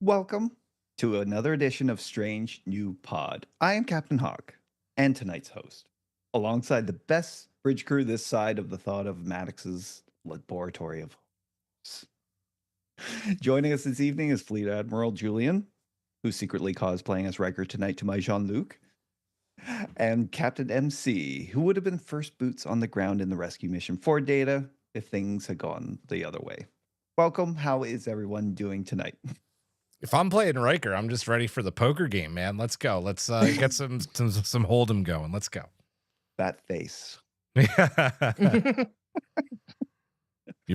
Welcome to another edition of Strange New Pod. I am Captain Hawk and tonight's host, alongside the best bridge crew this side of the thought of Maddox's laboratory of horrors. Joining us this evening is Fleet Admiral Julian, who's secretly cosplaying as Riker tonight to my Jean-Luc, and Captain MC, who would have been first boots on the ground in the rescue mission for Data if things had gone the other way. Welcome. How is everyone doing tonight? If I'm playing Riker, I'm just ready for the poker game, man. Let's go. Let's get some hold'em going. Let's go. That face. You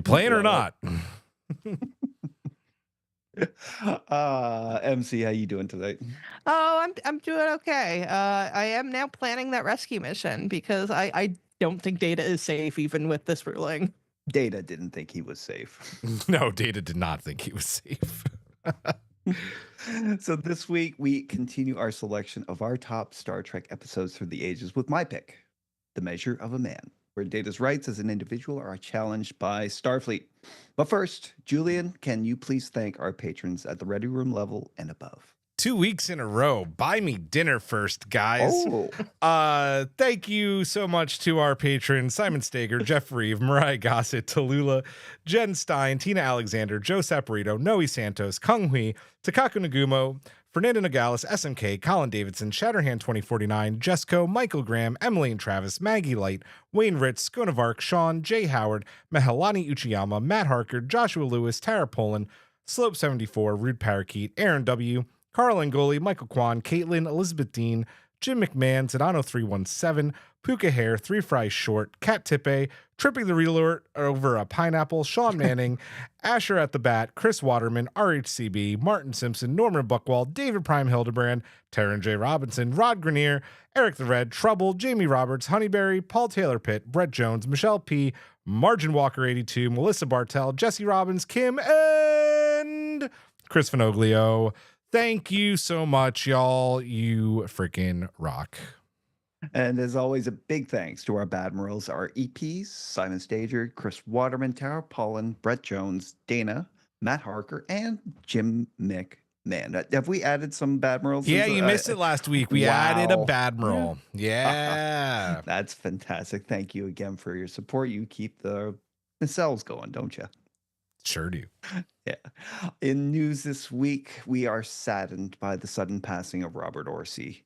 playing or not? MC, how you doing tonight? Oh, I'm doing okay. I am now planning that rescue mission because I don't think Data is safe even with this ruling. Data didn't think he was safe. No, Data did not think he was safe. So this week we continue our selection of our top Star Trek episodes through the ages with my pick, The Measure of a Man, where Data's rights as an individual are challenged by Starfleet. But first, Julian, can you please thank our patrons at the Ready Room level and above? 2 weeks in a row. Buy me dinner first, guys. Oh. Thank you so much to our patrons, Simon Stager, Jeff Reeve, Mariah Gossett, Tallulah, Jen Stein, Tina Alexander, Joe Saporito, Noe Santos, Kung Hui, Takaku Nagumo, Fernando Nogales, SMK, Colin Davidson, Shatterhand 2049, Jesco, Michael Graham, Emily and Travis, Maggie Light, Wayne Ritz, Skonavark, Sean, Jay Howard, Mahelani Uchiyama, Matt Harker, Joshua Lewis, Tara Poland, Slope 74, Rude Parakeet, Aaron W., Carl Angoli, Michael Kwan, Caitlin, Elizabeth Dean, Jim McMahon, Sedano 317, Puka Hair, 3 Fries Short, Cat Tippe, Tripping the Reload over a Pineapple, Sean Manning, Asher at the Bat, Chris Waterman, RHCB, Martin Simpson, Norman Buckwald, David Prime Hildebrand, Taryn J. Robinson, Rod Grenier, Eric the Red, Trouble, Jamie Roberts, Honeyberry, Paul Taylor Pitt, Brett Jones, Michelle P., Margin Walker 82, Melissa Bartell, Jesse Robbins, Kim, and Chris Finoglio. Thank you so much, y'all. You freaking rock. And as always, a big thanks to our Badmirals, our EPs, Simon Stager, Chris Waterman, Tara Pollen, Brett Jones, Dana, Matt Harker, and Jim McMahon. Have we added some Badmirals? Yeah, you missed it last week. We added a Badmiral. Yeah. That's fantastic. Thank you again for your support. You keep the cells going, don't you? Sure do. Yeah. In news this week, we are saddened by the sudden passing of Robert Orci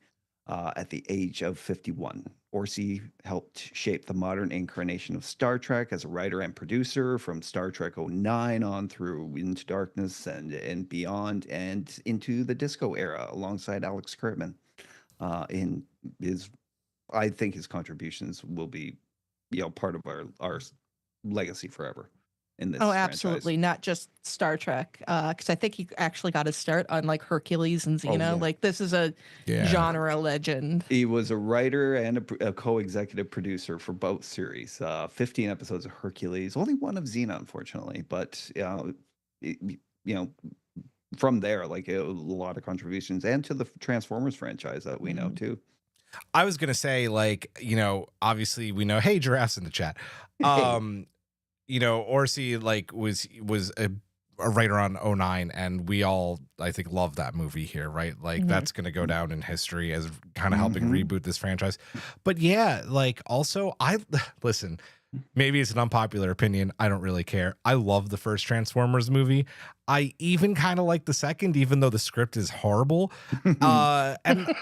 at the age of 51. Orci helped shape the modern incarnation of Star Trek as a writer and producer from Star Trek 09 on through Into Darkness and beyond and into the disco era alongside Alex Kurtzman. I think his contributions will be, part of our legacy forever. In this absolutely, not just Star Trek, because I think he actually got his start on like Hercules and Xena. Yeah. Like this is a genre legend. He was a writer and a co-executive producer for both series. 15 episodes of Hercules, only one of Xena, unfortunately. But from there, like a lot of contributions, and to the Transformers franchise that we know too. I was gonna say, obviously we know. Hey, Giraffe's in the chat. Orci was a writer on 09, and we all, I think, love that movie here, right? Like that's going to go down in history as kind of helping reboot this franchise. But yeah, also listen, maybe it's an unpopular opinion. I don't really care. I love the first Transformers movie. I even kind of like the second, even though the script is horrible. And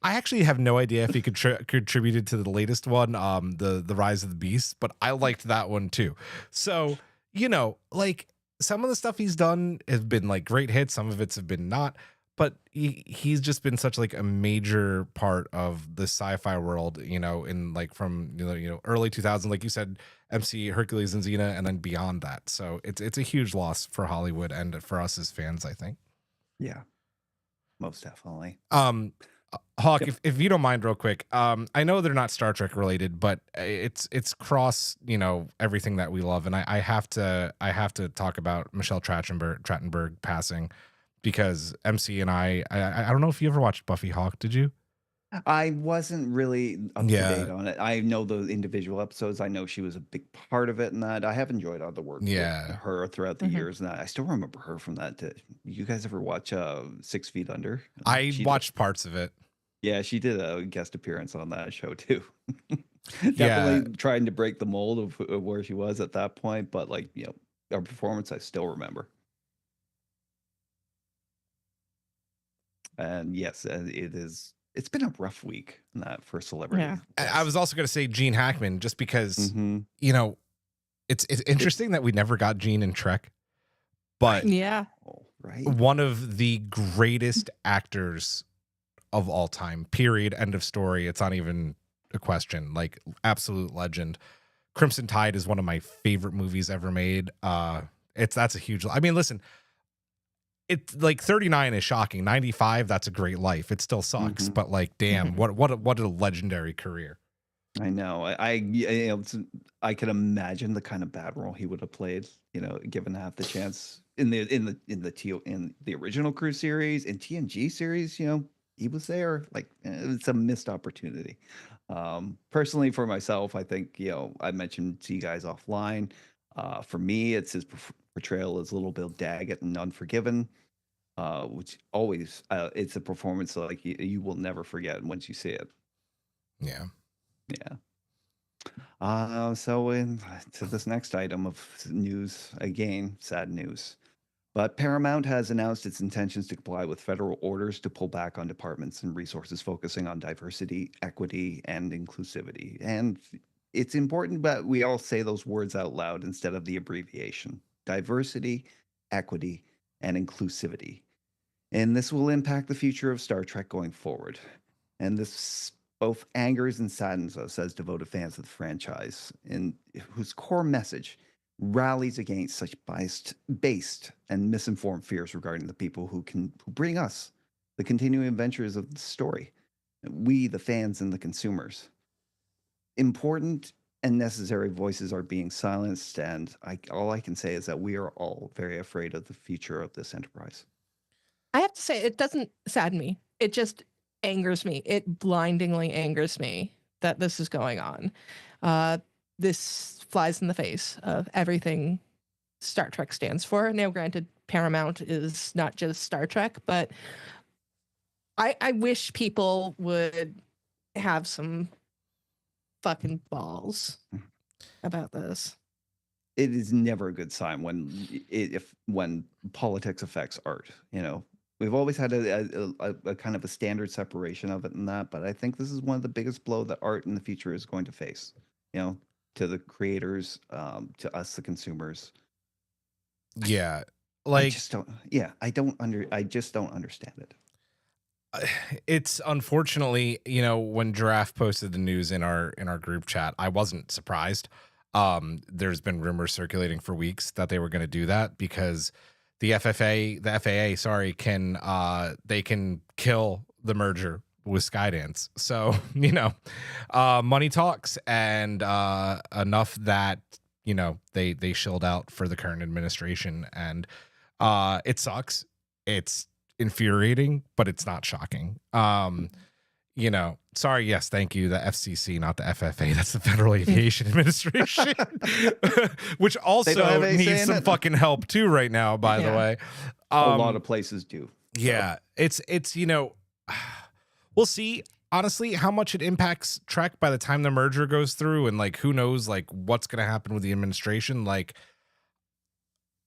I actually have no idea if he contributed to the latest one, the Rise of the Beast, but I liked that one too. So, some of the stuff he's done has been great hits. Some of it's have been not, but he's just been such a major part of the sci-fi world, in from early 2000s, like you said, MC, Hercules and Xena, and then beyond that. So it's a huge loss for Hollywood and for us as fans, I think. Yeah, most definitely. Hawk, if you don't mind real quick, I know they're not Star Trek related, but it's cross, everything that we love. And I have to talk about Michelle Trachtenberg passing, because MC and I don't know if you ever watched Buffy, Hawk, did you? I wasn't really up to date Yeah. on it. I know the individual episodes. I know she was a big part of it, and that I have enjoyed all the work with Yeah. her throughout the Mhm. years. And I still remember her from that. You guys ever watch 6 Feet Under? I She did. watched parts of it. Yeah, she did a guest appearance on that show too. Yeah. Definitely trying to break the mold of where she was at that point, but like her performance, I still remember. And yes, it is. It's been a rough week for celebrity. Yeah. I was also going to say Gene Hackman, just because, Mm-hmm. you know, it's interesting that we never got Gene in Trek, but Yeah. Right. one of the greatest actors of all time, period, end of story. It's not even a question. Like, absolute legend. Crimson Tide is one of my favorite movies ever made. That's a huge, I mean, listen, it's like 39 is shocking. 95, that's a great life. It still sucks, Mhm. but like, damn, what a legendary career. I know. I can imagine the kind of bad role he would have played. Given half the chance in the original Crew series, in TNG series. He was there. Like, it's a missed opportunity. Personally, for myself, I think I mentioned to you guys offline. For me, it's his portrayal as Little Bill Daggett in Unforgiven. Which always it's a performance like you will never forget once you see it. Yeah. So to this next item of news, again, sad news. But Paramount has announced its intentions to comply with federal orders to pull back on departments and resources focusing on diversity, equity, and inclusivity. And it's important that we all say those words out loud instead of the abbreviation: diversity, equity, and inclusivity. And this will impact the future of Star Trek going forward. And this both angers and saddens us as devoted fans of the franchise, and whose core message rallies against such based and misinformed fears regarding the people who bring us the continuing adventures of the story. We, the fans and the consumers. Important and necessary voices are being silenced, and all I can say is that we are all very afraid of the future of this enterprise. I have to say, it doesn't sadden me. It just angers me. It blindingly angers me that this is going on. This flies in the face of everything Star Trek stands for. Now, granted, Paramount is not just Star Trek, but I wish people would have some fucking balls about this. It is never a good sign when politics affects art. We've always had a kind of a standard separation of it and that, but I think this is one of the biggest blow that art in the future is going to face. To the creators, to us, the consumers. Yeah, like, I just don't. Yeah, I just don't understand it. it's unfortunately, when Giraffe posted the news in our group chat, I wasn't surprised. There's been rumors circulating for weeks that they were going to do that because the FAA, sorry, they can kill the merger with Skydance. So, money talks, and enough that, they shilled out for the current administration, and it sucks. It's infuriating, but it's not shocking. Sorry, yes, thank you, the FCC, not the FFA. That's the Federal Aviation Administration, which also needs some fucking help too right now, by the way. A lot of places do. Yeah, it's we'll see, honestly, how much it impacts Trek by the time the merger goes through, and like, who knows, like, what's going to happen with the administration. Like,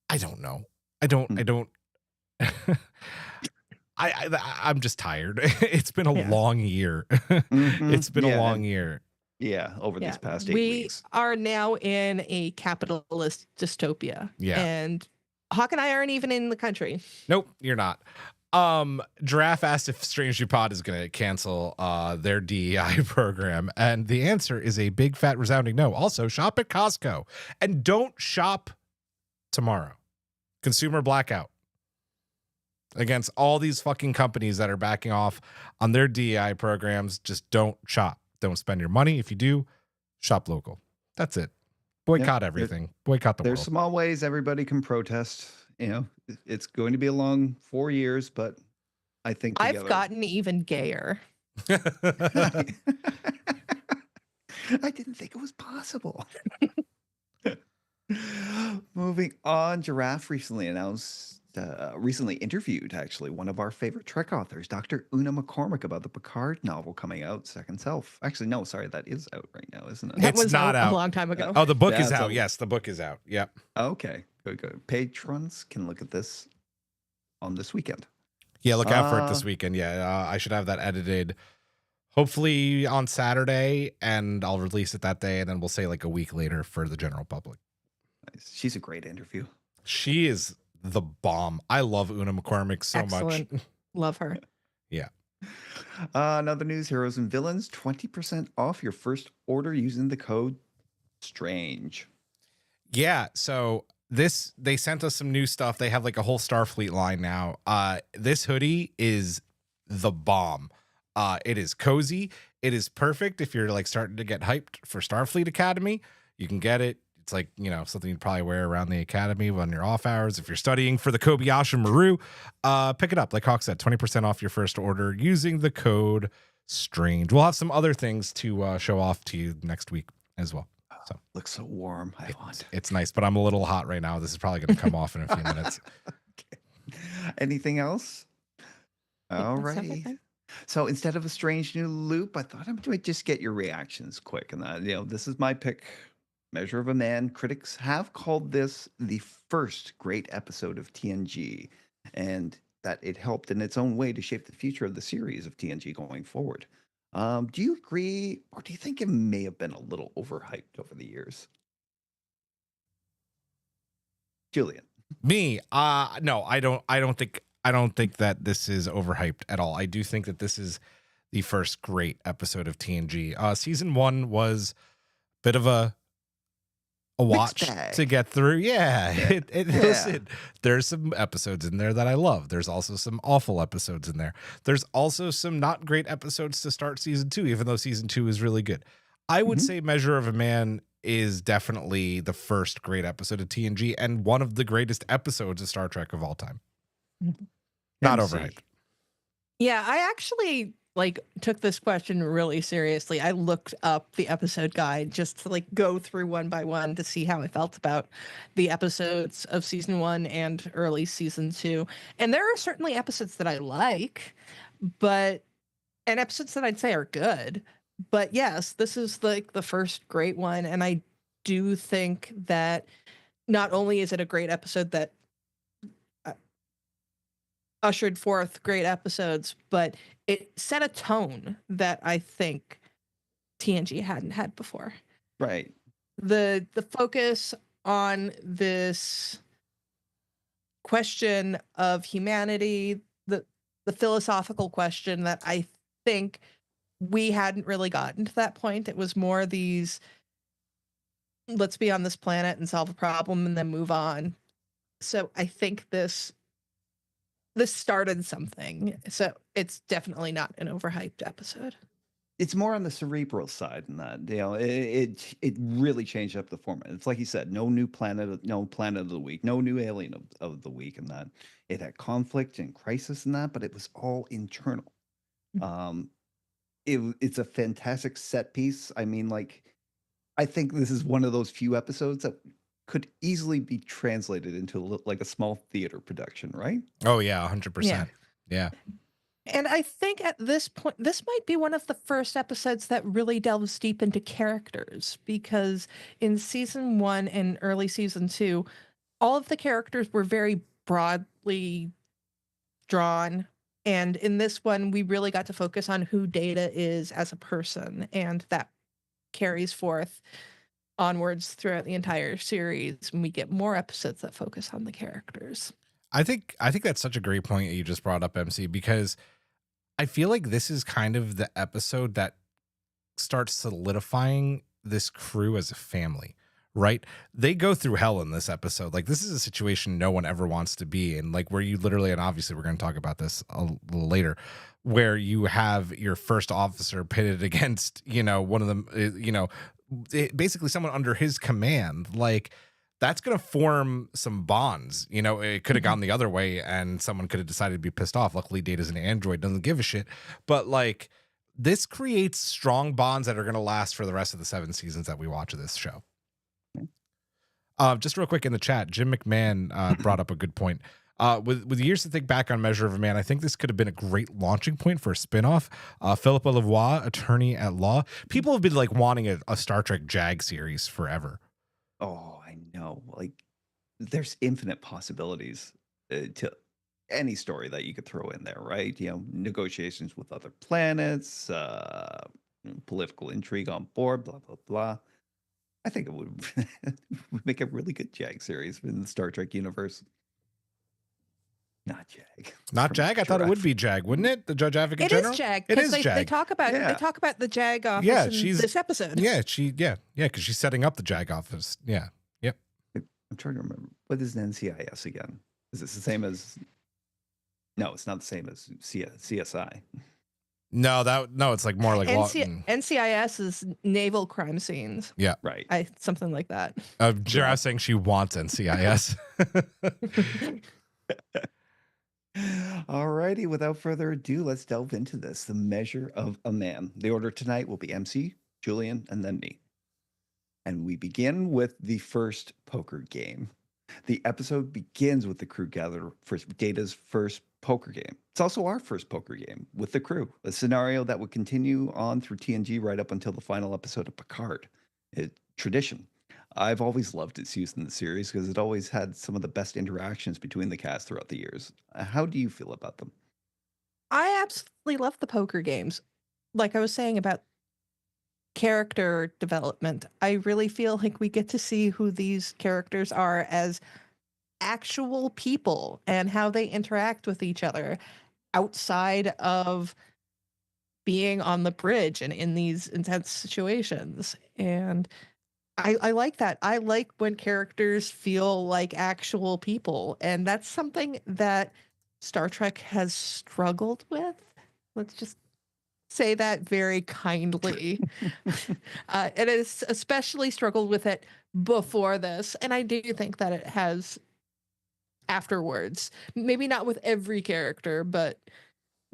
I don't know. I don't. I'm just tired. It's been a long year. It's been a long year. Yeah, over these past 8 weeks. We are now in a capitalist dystopia. Yeah. And Hawk and I aren't even in the country. Nope, you're not. Giraffe asked if Strange New Pod is going to cancel their DEI program, and the answer is a big fat resounding no. Also, shop at Costco, and don't shop tomorrow. Consumer blackout against all these fucking companies that are backing off on their DEI programs. Just don't shop. Don't spend your money. If you do, shop local. That's it. Boycott everything. Boycott the world. There's small ways everybody can protest. It's going to be a long 4 years, but I think I've gotten even gayer. I didn't think it was possible. Moving on, Giraffe recently interviewed actually one of our favorite Trek authors, Dr. Una McCormick, about the Picard novel coming out, Second Self. Actually, no, sorry, that is out right now, isn't it? That It's was not a out. long time ago. Oh, the book is That's out. a- Yes, the book is out. Yep. Okay, good. Patrons can look at this on this weekend. Yeah, look out for it this weekend. Yeah, I should have that edited hopefully on Saturday, and I'll release it that day, and then we'll say like a week later for the general public. Nice. She's a great interview. She is the bomb. I love Una McCormick so Excellent. much. Love her. Yeah. Another news, Heroes and Villains, 20% off your first order using the code STRANGE. Yeah, so they sent us some new stuff. They have like a whole Starfleet line now. This hoodie is the bomb. It is cozy. It is perfect if you're like starting to get hyped for Starfleet Academy. You can get it. It's like, something you'd probably wear around the academy on your off hours. If you're studying for the Kobayashi Maru, pick it up. Like Hawk said, 20% off your first order using the code STRANGE. We'll have some other things to show off to you next week as well. So Looks so warm. it's nice, but I'm a little hot right now. This is probably going to come off in a few minutes. Okay. Anything else? All That's righty. everything. So instead of a strange new loop, I thought I would just get your reactions quick. And this is my pick. Measure of a Man. Critics have called this the first great episode of TNG, and that it helped in its own way to shape the future of the series of TNG going forward. Do you agree, or do you think it may have been a little overhyped over the years? Julian. Me, no, I don't think that this is overhyped at all. I do think that this is the first great episode of TNG. Season 1 was a bit of a watch bag. to get through. Yeah. Yeah. Listen, there's some episodes in there that I love. There's also some awful episodes in there. There's also some not great episodes to start season 2, even though season 2 is really good. I would say Measure of a Man is definitely the first great episode of TNG and one of the greatest episodes of Star Trek of all time. Not MC. overhyped. Yeah, I actually took this question really seriously. I looked up the episode guide just to go through one by one to see how I felt about the episodes of season 1 and early season 2. And there are certainly episodes that I like, and episodes that I'd say are good. But yes, this is the first great one, and I do think that not only is it a great episode that ushered forth great episodes, but it set a tone that I think TNG hadn't had before. Right. The focus on this question of humanity, the philosophical question that I think we hadn't really gotten to that point. It was more these, let's be on this planet and solve a problem and then move on. So I think this started something. So it's definitely not an overhyped episode. It's more on the cerebral side than that. It really changed up the format. It's like you said, no planet of the week, no new alien of the week, and that it had conflict and crisis and that, but it was all internal. It's a fantastic set piece. I mean, I think this is one of those few episodes that could easily be translated into a small theater production, right? Oh yeah, 100%. Yeah. And I think at this point, this might be one of the first episodes that really delves deep into characters, because in season 1 and early season 2, all of the characters were very broadly drawn. And in this one, we really got to focus on who Data is as a person, and that carries forth onwards throughout the entire series, and we get more episodes that focus on the characters. I think that's such a great point that you just brought up, MC, because I feel like this is kind of the episode that starts solidifying this crew as a family, right? They go through hell in this episode. This is a situation no one ever wants to be in, where you literally, and obviously we're going to talk about this a little later, where you have your first officer pitted against, one of them, basically someone under his command. That's going to form some bonds. It could have gone the other way and someone could have decided to be pissed off. Luckily, Data's an android, doesn't give a shit. But this creates strong bonds that are going to last for the rest of the 7 seasons that we watch of this show. Just real quick in the chat, Jim McMahon brought up a good point. With years to think back on Measure of a Man, I think this could have been a great launching point for a spinoff. Phillipa Louvois, attorney at law. People have been like wanting a Star Trek JAG series forever. Oh, I know. Like, there's infinite possibilities to any story that you could throw in there, right? Negotiations with other planets, political intrigue on board, blah, blah, blah. I think it would make a really good JAG series in the Star Trek universe. Not JAG. Not JAG? I thought it would be JAG, wouldn't it? The Judge Advocate General? It is JAG. It is they JAG. They talk about the JAG office in this episode. Yeah, because she's setting up the JAG office. Yeah. Yep. I'm trying to remember. What is an NCIS again? Is this the same as... No, it's not the same as CSI. No, it's like more like NCIS is naval crime scenes. Yeah. Right. Something like that. Jira saying she wants NCIS. Alrighty, without further ado, let's delve into this. The Measure of a Man. The order tonight will be MC, Julian, and then me. And we begin with the first poker game. The episode begins with the crew gathered for Data's first poker game. It's also our first poker game with the crew, a scenario that would continue on through TNG right up until the final episode of Picard. Tradition. I've always loved its use in the series because it always had some of the best interactions between the cast throughout the years. How do you feel about them? I absolutely love the poker games. Like I was saying about character development, I really feel like we get to see who these characters are as actual people and how they interact with each other outside of being on the bridge and in these intense situations. And I like that. I like when characters feel like actual people. And that's something that Star Trek has struggled with. Let's just say that very kindly. It has especially struggled with it before this. And I do think that it has afterwards. Maybe not with every character, but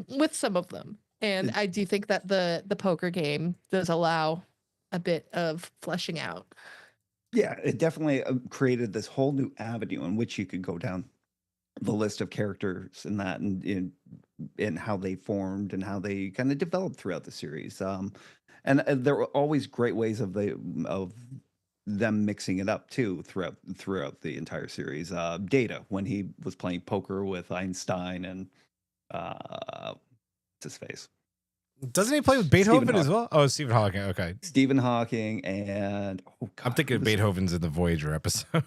with some of them. And I do think that the poker game does allow a bit of fleshing out. Yeah, it definitely created this whole new avenue in which you could go down the list of characters and that, and in how they formed and how they kind of developed throughout the series. And there were always great ways of them mixing it up too throughout the entire series. Data, when he was playing poker with Einstein and what's his face? Doesn't he play with Beethoven as well? Oh, Stephen Hawking. Okay. Stephen Hawking and I'm thinking Beethoven's in the Voyager episode.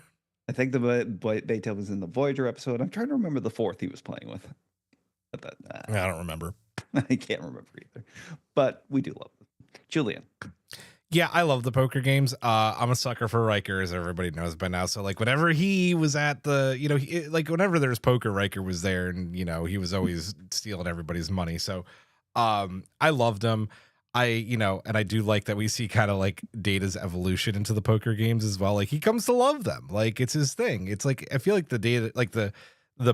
I think the Beethoven's in the Voyager episode. I'm trying to remember the fourth he was playing with. But I don't remember. I can't remember either. But we do love them. Julian. Yeah, I love the poker games. I'm a sucker for Riker, as everybody knows by now. So, like, whenever he was at the, whenever there's poker, Riker was there, and he was always stealing everybody's money. So, I loved him. And I do like that we see kind of like Data's evolution into the poker games as well. Like, he comes to love them. Like, it's his thing. It's like, I feel like the Data, like the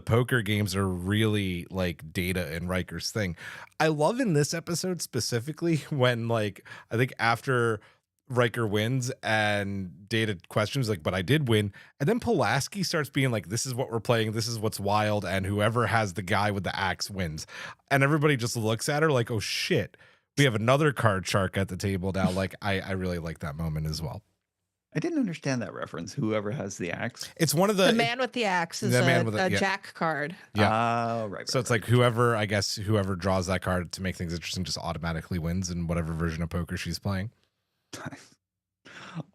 poker games are really like Data and Riker's thing. I love in this episode specifically when, like, I think after Riker wins and Data questions like, but I did win. And then Pulaski starts being like, this is what we're playing. This is what's wild. And whoever has the guy with the axe wins. And everybody just looks at her like, oh shit, we have another card shark at the table now. Like, I really like that moment as well. I didn't understand that reference. Whoever has the axe. It's one of the man with the axe is a jack card. Yeah. Right. So it's like whoever draws that card to make things interesting just automatically wins in whatever version of poker she's playing.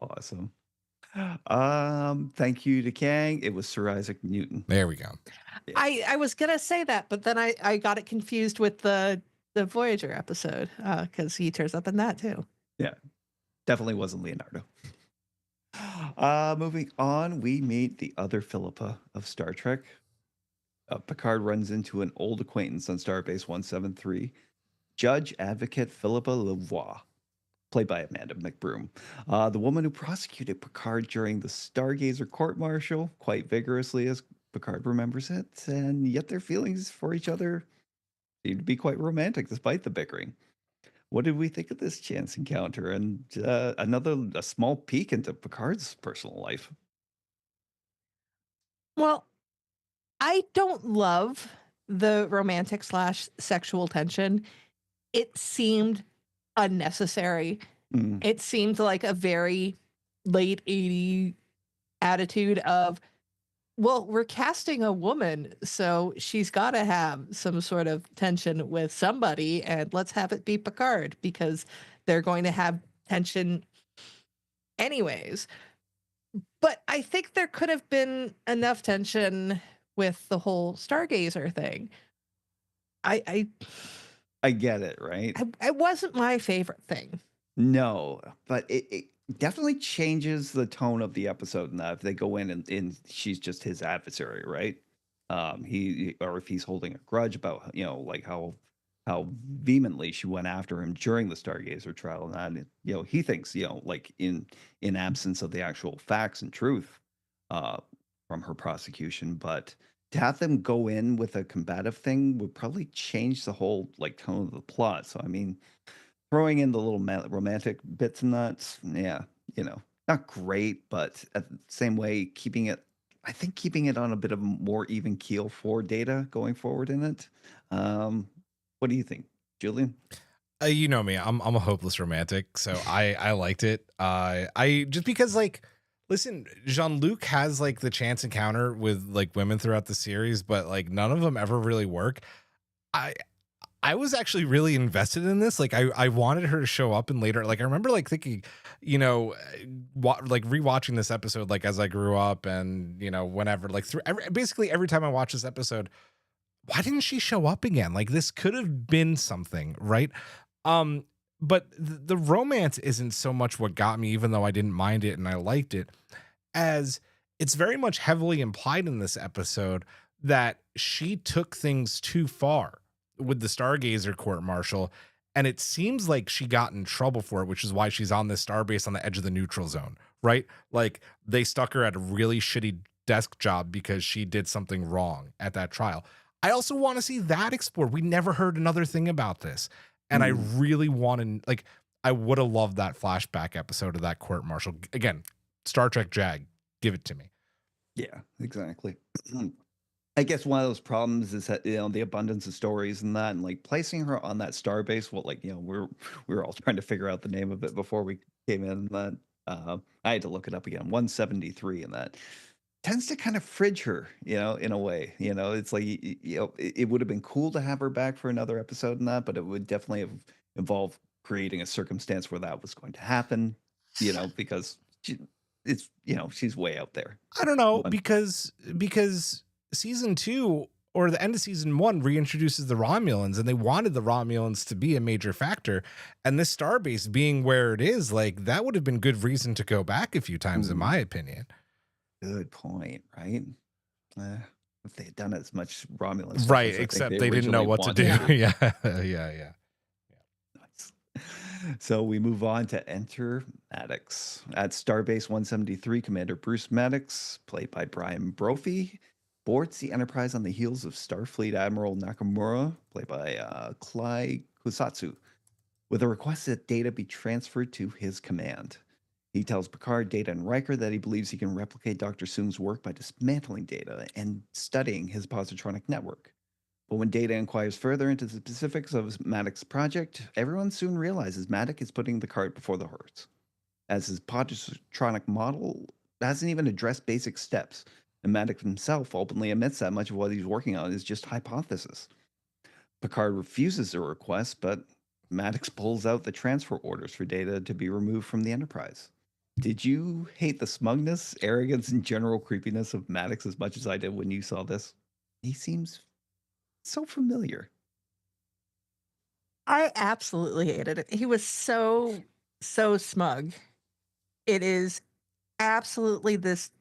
Awesome. Thank you to Kang. It was Sir Isaac Newton. There we go. Yeah. I was gonna say that, but then I got it confused with the Voyager episode because he turns up in that too. Yeah, definitely wasn't Leonardo. Moving on, we meet the other Phillipa of Star Trek. Picard runs into an old acquaintance on Starbase 173, Judge Advocate Phillipa Louvois, played by Amanda McBroom, the woman who prosecuted Picard during the Stargazer court-martial quite vigorously, as Picard remembers it, and yet their feelings for each other seem to be quite romantic despite the bickering. What did we think of this chance encounter and a small peek into Picard's personal life? Well, I don't love the romantic slash sexual tension. It seemed unnecessary. Mm, It seemed like a very late 80s attitude of, well, we're casting a woman, so she's got to have some sort of tension with somebody, and let's have it be Picard because they're going to have tension anyways. But I think there could have been enough tension with the whole Stargazer thing. I I get it, right? it wasn't my favorite thing. No, but it definitely changes the tone of the episode in that if they go in and she's just his adversary, right? Or if he's holding a grudge about, like how vehemently she went after him during the Stargazer trial, and that, he thinks, like in absence of the actual facts and truth uh from her prosecution, but to have them go in with a combative thing would probably change the whole like tone of the plot. So I mean, throwing in the little romantic bits and that, yeah, not great, but at the same way, I think keeping it on a bit of a more even keel for Data going forward in it. What do you think, Julian? You know me, I'm a hopeless romantic, so I liked it. I just because like, listen, Jean-Luc has like the chance encounter with like women throughout the series, but like none of them ever really work. I I was actually really invested in this. Like I wanted her to show up in later. Like I remember like thinking, like rewatching this episode like as I grew up, and whenever like basically every time I watch this episode, why didn't she show up again? Like this could have been something, right? Um, but the romance isn't so much what got me, even though I didn't mind it and I liked it, as it's very much heavily implied in this episode that she took things too far with the Stargazer court martial. And it seems like she got in trouble for it, which is why she's on this starbase on the edge of the neutral zone, right? Like they stuck her at a really shitty desk job because she did something wrong at that trial. I also want to see that explored. We never heard another thing about this. And I Mm, really want to, like, I would have loved that flashback episode of that court martial. Again, Star Trek Jag, give it to me. yeah, exactly. I guess one of those problems is that the abundance of stories and that, and like placing her on that starbase. Well, like we were all trying to figure out the name of it before we came in. And that I had to look it up again. 173, and that tends to kind of fridge her, in a way. It's like it would have been cool to have her back for another episode and that, but it would definitely have involved creating a circumstance where that was going to happen. Because she's way out there. I don't know, One. because season 2 or the end of season 1 reintroduces the Romulans, and they wanted the Romulans to be a major factor. And this starbase being where it is, like that would have been good reason to go back a few times, in Ooh, my opinion. good point, right? Uh, if they had done as much Romulan stuff Right, as I think except they they didn't know originally what to wanted do. Yeah. to. Yeah, yeah. Nice. So we move on to enter Maddox. At Starbase 173, Commander Bruce Maddox, played by Brian Brophy, boards the Enterprise on the heels of Starfleet Admiral Nakamura, played by Clay Kusatsu, with a request that data be transferred to his command. He tells Picard, Data, and Riker that he believes he can replicate Dr. Soong's work by dismantling Data and studying his positronic network. But when Data inquires further into the specifics of Maddox's project, everyone soon realizes Maddox is putting the cart before the horse, as his positronic model hasn't even addressed basic steps, and Maddox himself openly admits that much of what he's working on is just hypothesis. Picard refuses the request, but Maddox pulls out the transfer orders for Data to be removed from the Enterprise. Did you hate the smugness, arrogance, and general creepiness of Maddox as much as I did when you saw this? He seems so familiar. I absolutely hated it. He was so smug. It is absolutely this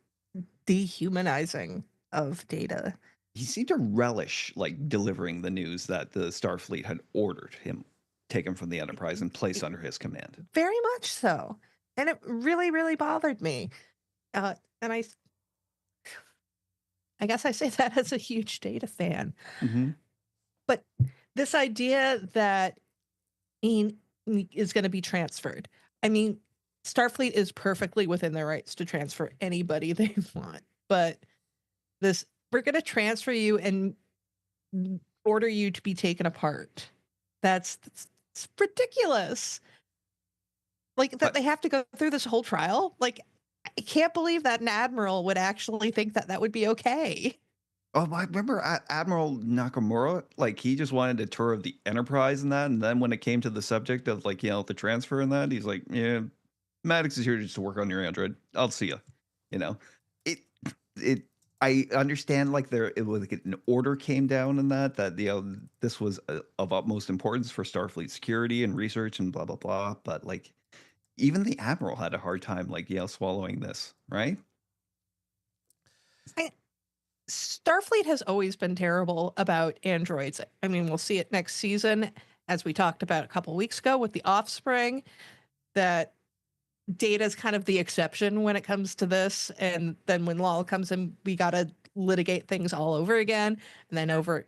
dehumanizing of Data. He seemed to relish like delivering the news that the Starfleet had ordered him taken from the Enterprise and placed under his command. Very much so. And it really, really bothered me. And I guess I say that as a huge Data fan. Mm-hmm. But this idea that, I mean, is going to be transferred. I mean, Starfleet is perfectly within their rights to transfer anybody they want, but we're going to transfer you and order you to be taken apart. That's ridiculous. Like that they have to go through this whole trial. Like, I can't believe that an admiral would actually think that would be okay. Oh, I remember Admiral Nakamura, like he just wanted a tour of the Enterprise and that, and then when it came to the subject of like, the transfer and that, he's like, yeah, Maddox is here just to work on your android. I'll see you. It I understand like it was like an order came down and that this was of utmost importance for Starfleet security and research and blah blah blah, but like even the Admiral had a hard time like swallowing this, right? Starfleet has always been terrible about androids. I mean, we'll see it next season, as we talked about a couple weeks ago with the Offspring, that Data's kind of the exception when it comes to this. And then when Lal comes in, we got to litigate things all over again. And then over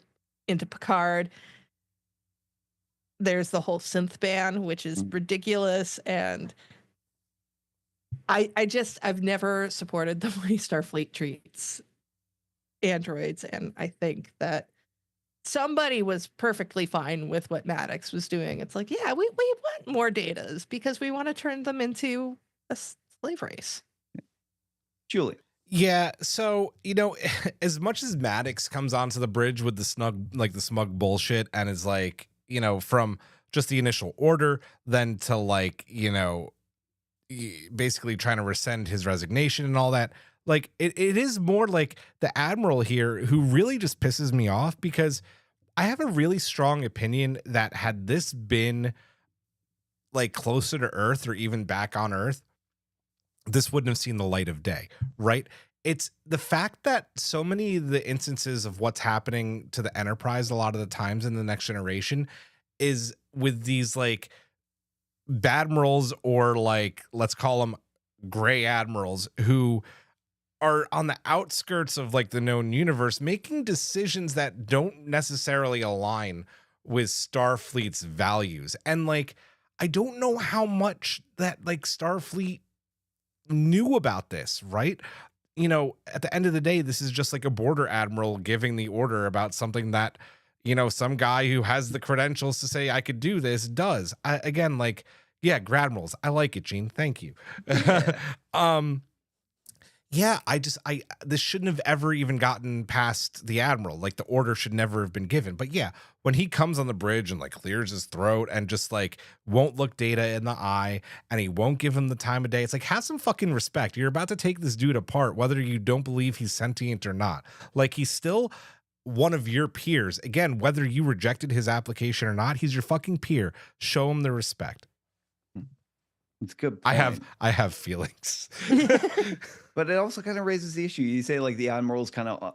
into Picard, there's the whole synth ban, which is ridiculous. And I've never supported the way Starfleet treats androids, and I think that somebody was perfectly fine with what Maddox was doing. It's like, yeah, we want more Datas because we want to turn them into a slave race. Julie. Yeah, so as much as Maddox comes onto the bridge with the smug bullshit and is like, from just the initial order, then to like, basically trying to rescind his resignation and all that. Like it is more like the Admiral here who really just pisses me off, because I have a really strong opinion that had this been like closer to Earth or even back on Earth, this wouldn't have seen the light of day, right? It's the fact that so many of the instances of what's happening to the Enterprise a lot of the times in the Next Generation is with these like Badmirals, or like, let's call them gray admirals, who are on the outskirts of like the known universe, making decisions that don't necessarily align with Starfleet's values. And like, I don't know how much that like Starfleet knew about this, right? At the end of the day, this is just like a border admiral giving the order about something that, some guy who has the credentials to say I could do this does. Again, like, yeah, Gradmirals. I like it, Gene. Thank you. Yeah. Yeah, this shouldn't have ever even gotten past the Admiral. Like the order should never have been given. But yeah, when he comes on the bridge and like clears his throat and just like won't look Data in the eye and he won't give him the time of day, it's like, have some fucking respect. You're about to take this dude apart, whether you don't believe he's sentient or not. Like, he's still one of your peers. Again, whether you rejected his application or not, he's your fucking peer. Show him the respect. It's a good point. I have feelings. But it also kind of raises the issue. You say like the Admiral's kind of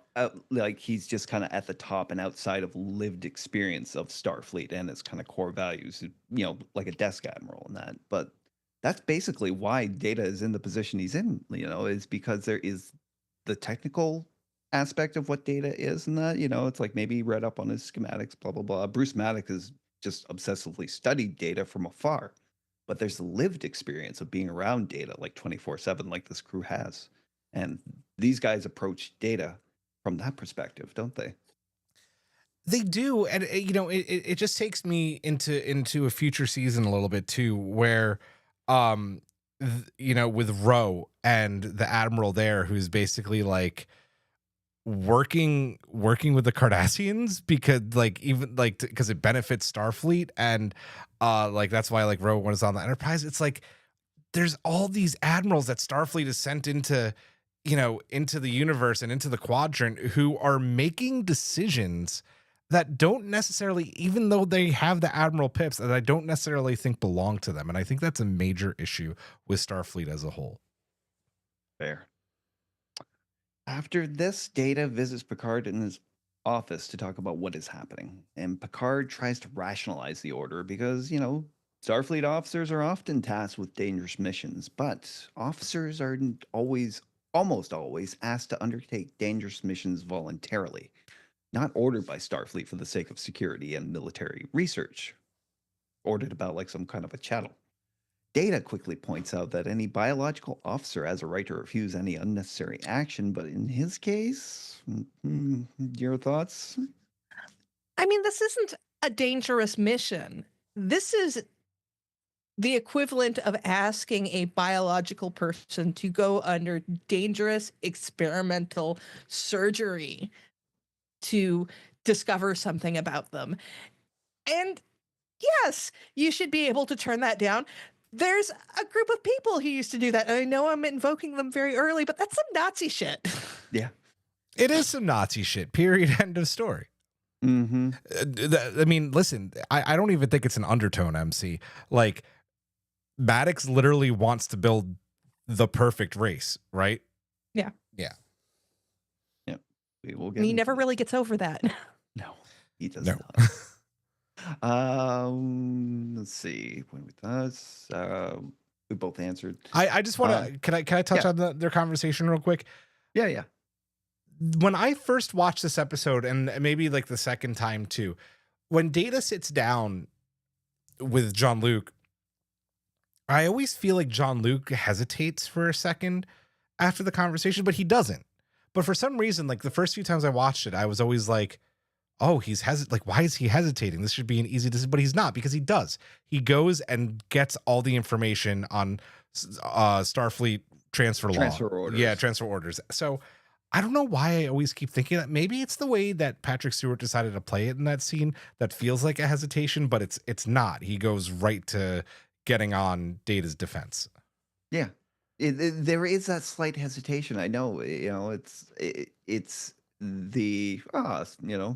like he's just kind of at the top and outside of lived experience of Starfleet and its kind of core values, like a desk admiral and that. But that's basically why Data is in the position he's in, is because there is the technical aspect of what Data is and that, it's like maybe he read up on his schematics, blah, blah, blah. Bruce Maddox has just obsessively studied Data from afar. But there's the lived experience of being around Data like 24/7, like this crew has. And these guys approach Data from that perspective, don't they? They do. And, it just takes me into a future season a little bit too, where, with Ro and the Admiral there, who's basically like working with the Cardassians because like even like because it benefits Starfleet, and like that's why like Ro was on the Enterprise. It's like there's all these admirals that Starfleet has sent into the universe and into the quadrant who are making decisions that don't necessarily, even though they have the Admiral pips, that I don't necessarily think belong to them. And I think that's a major issue with Starfleet as a whole. Fair. After this, Data visits Picard in his office to talk about what is happening. And Picard tries to rationalize the order because, Starfleet officers are often tasked with dangerous missions, but officers aren't almost always asked to undertake dangerous missions voluntarily, not ordered by Starfleet for the sake of security and military research. ordered about like some kind of a chattel. Data quickly points out that any biological officer has a right to refuse any unnecessary action, but in his case, your thoughts? I mean, this isn't a dangerous mission. This is the equivalent of asking a biological person to go under dangerous experimental surgery to discover something about them. And yes, you should be able to turn that down. There's a group of people who used to do that. And I know I'm invoking them very early, but that's some Nazi shit. Yeah. It is some Nazi shit, period, end of story. Mm-hmm. I mean, listen, I don't even think it's an undertone, MC. Like, Maddox literally wants to build the perfect race, right? Yeah. Yeah. Yeah. We will get And he into never that. really gets over that. No, he does No. not. Let's see. When we does, we both answered. I just want to. Can I touch yeah. on their conversation real quick? Yeah. When I first watched this episode, and maybe like the second time too, when Data sits down with Jean-Luc, I always feel like Jean-Luc hesitates for a second after the conversation, but he doesn't. But for some reason, like the first few times I watched it, I was always like, oh, he's like, why is he hesitating? This should be an easy decision, but he's not, because he does. He goes and gets all the information on Starfleet transfer orders. Yeah, transfer orders. So I don't know why I always keep thinking that. Maybe it's the way that Patrick Stewart decided to play it in that scene that feels like a hesitation, but it's not. He goes right to getting on Data's defense. Yeah. There is that slight hesitation. I know, it's the,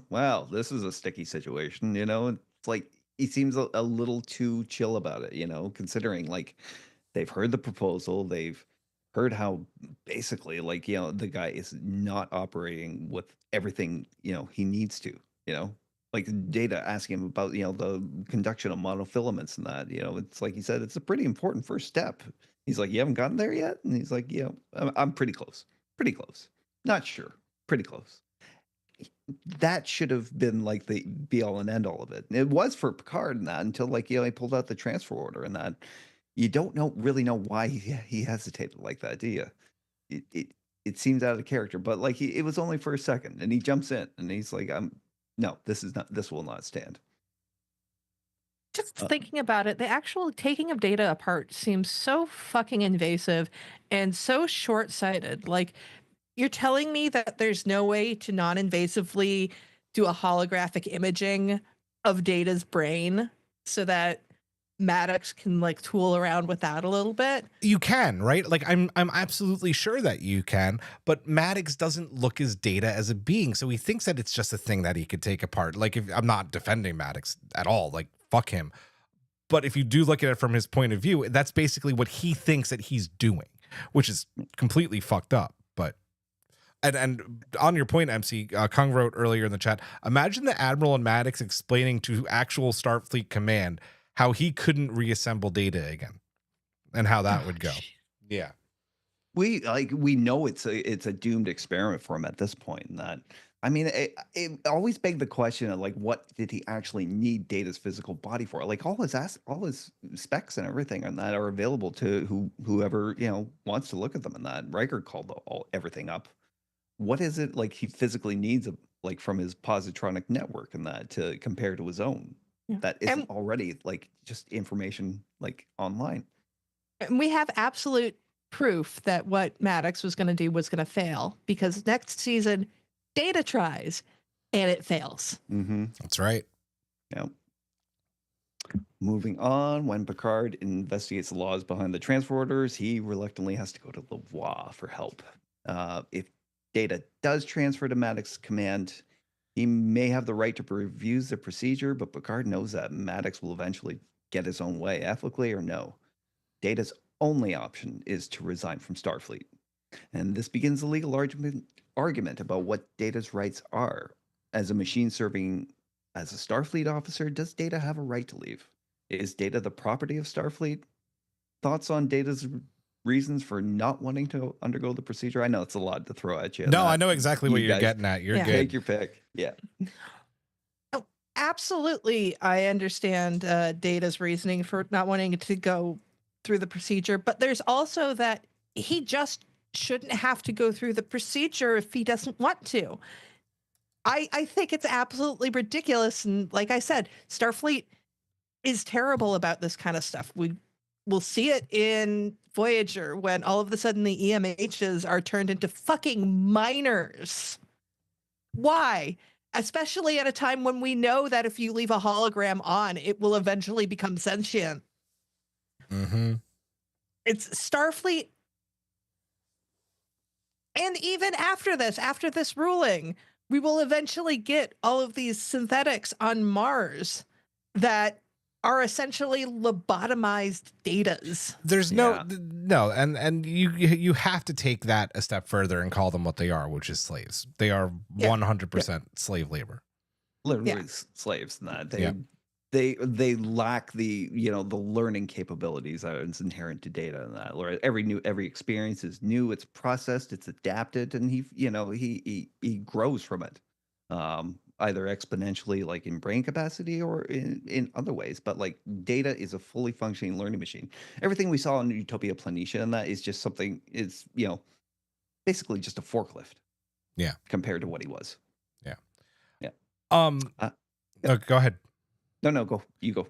wow, this is a sticky situation, it's like he seems a little too chill about it, considering like they've heard the proposal, they've heard how basically like, the guy is not operating with everything, he needs to, like Data asking him about, the conduction of monofilaments and that, it's like he said, it's a pretty important first step. He's like, you haven't gotten there yet? And he's like, I'm pretty close. Not sure. Pretty close. That should have been like the be all and end all of it. And it was for Picard and that until like, he pulled out the transfer order and that. You don't really know why he hesitated like that, do you? It seems out of character, but like it was only for a second and he jumps in and he's like, no, this will not stand. Just thinking about it, the actual taking of Data apart seems so fucking invasive and so short-sighted. Like, you're telling me that there's no way to non-invasively do a holographic imaging of Data's brain so that Maddox can like tool around with that a little bit? You can, right? Like I'm absolutely sure that you can, but Maddox doesn't look as Data as a being, so he thinks that it's just a thing that he could take apart. Like, if I'm not defending Maddox at all, like fuck him. But if you do look at it from his point of view, that's basically what he thinks that he's doing, which is completely fucked up. But and on your point, MC, Kung wrote earlier in the chat, imagine the Admiral and Maddox explaining to actual Starfleet command how he couldn't reassemble Data again and how that would go. Yeah. We know it's a doomed experiment for him at this point. And that, I mean, it always begged the question of like, what did he actually need Data's physical body for? Like all his specs and everything on that are available to whoever, wants to look at them. And that Riker called everything up. What is it like he physically needs like from his positronic network and that to compare to his own? Yeah. That isn't already like just information like online. And we have absolute proof that what Maddox was going to do was going to fail, because next season Data tries and it fails. Mm-hmm. That's right. Yeah. Moving on, when Picard investigates the laws behind the transfer orders, he reluctantly has to go to Louvois for help. If Data does transfer to Maddox's command, he may have the right to review the procedure, but Picard knows that Maddox will eventually get his own way, ethically or no. Data's only option is to resign from Starfleet. And this begins a legal argument about what Data's rights are. As a machine serving as a Starfleet officer, does Data have a right to leave? Is Data the property of Starfleet? Thoughts on Data's reasons for not wanting to undergo the procedure? I know it's a lot to throw at you. No, I know exactly what you're getting at. You're good. Take your pick. Yeah. absolutely, I understand Data's reasoning for not wanting to go through the procedure, but there's also that he just shouldn't have to go through the procedure if he doesn't want to. I think it's absolutely ridiculous. And like I said, Starfleet is terrible about this kind of stuff. We'll see it in Voyager when all of a sudden the EMHs are turned into fucking minors. Why? Especially at a time when we know that if you leave a hologram on, it will eventually become sentient. Mm-hmm. It's Starfleet. And even after this ruling, we will eventually get all of these synthetics on Mars that are essentially lobotomized datas. There's no, and you have to take that a step further and call them what they are, which is slaves. They are 100% slave labor. Literally slaves. In that they lack the the learning capabilities that is inherent to data, and that every experience is new, it's processed, it's adapted, and he grows from it. Either exponentially, like in brain capacity, or in other ways. But like Data is a fully functioning learning machine. Everything we saw in Utopia Planitia and that is just something, is basically just a forklift. Yeah. Compared to what he was. Yeah. Yeah. Go ahead. No, go. You go.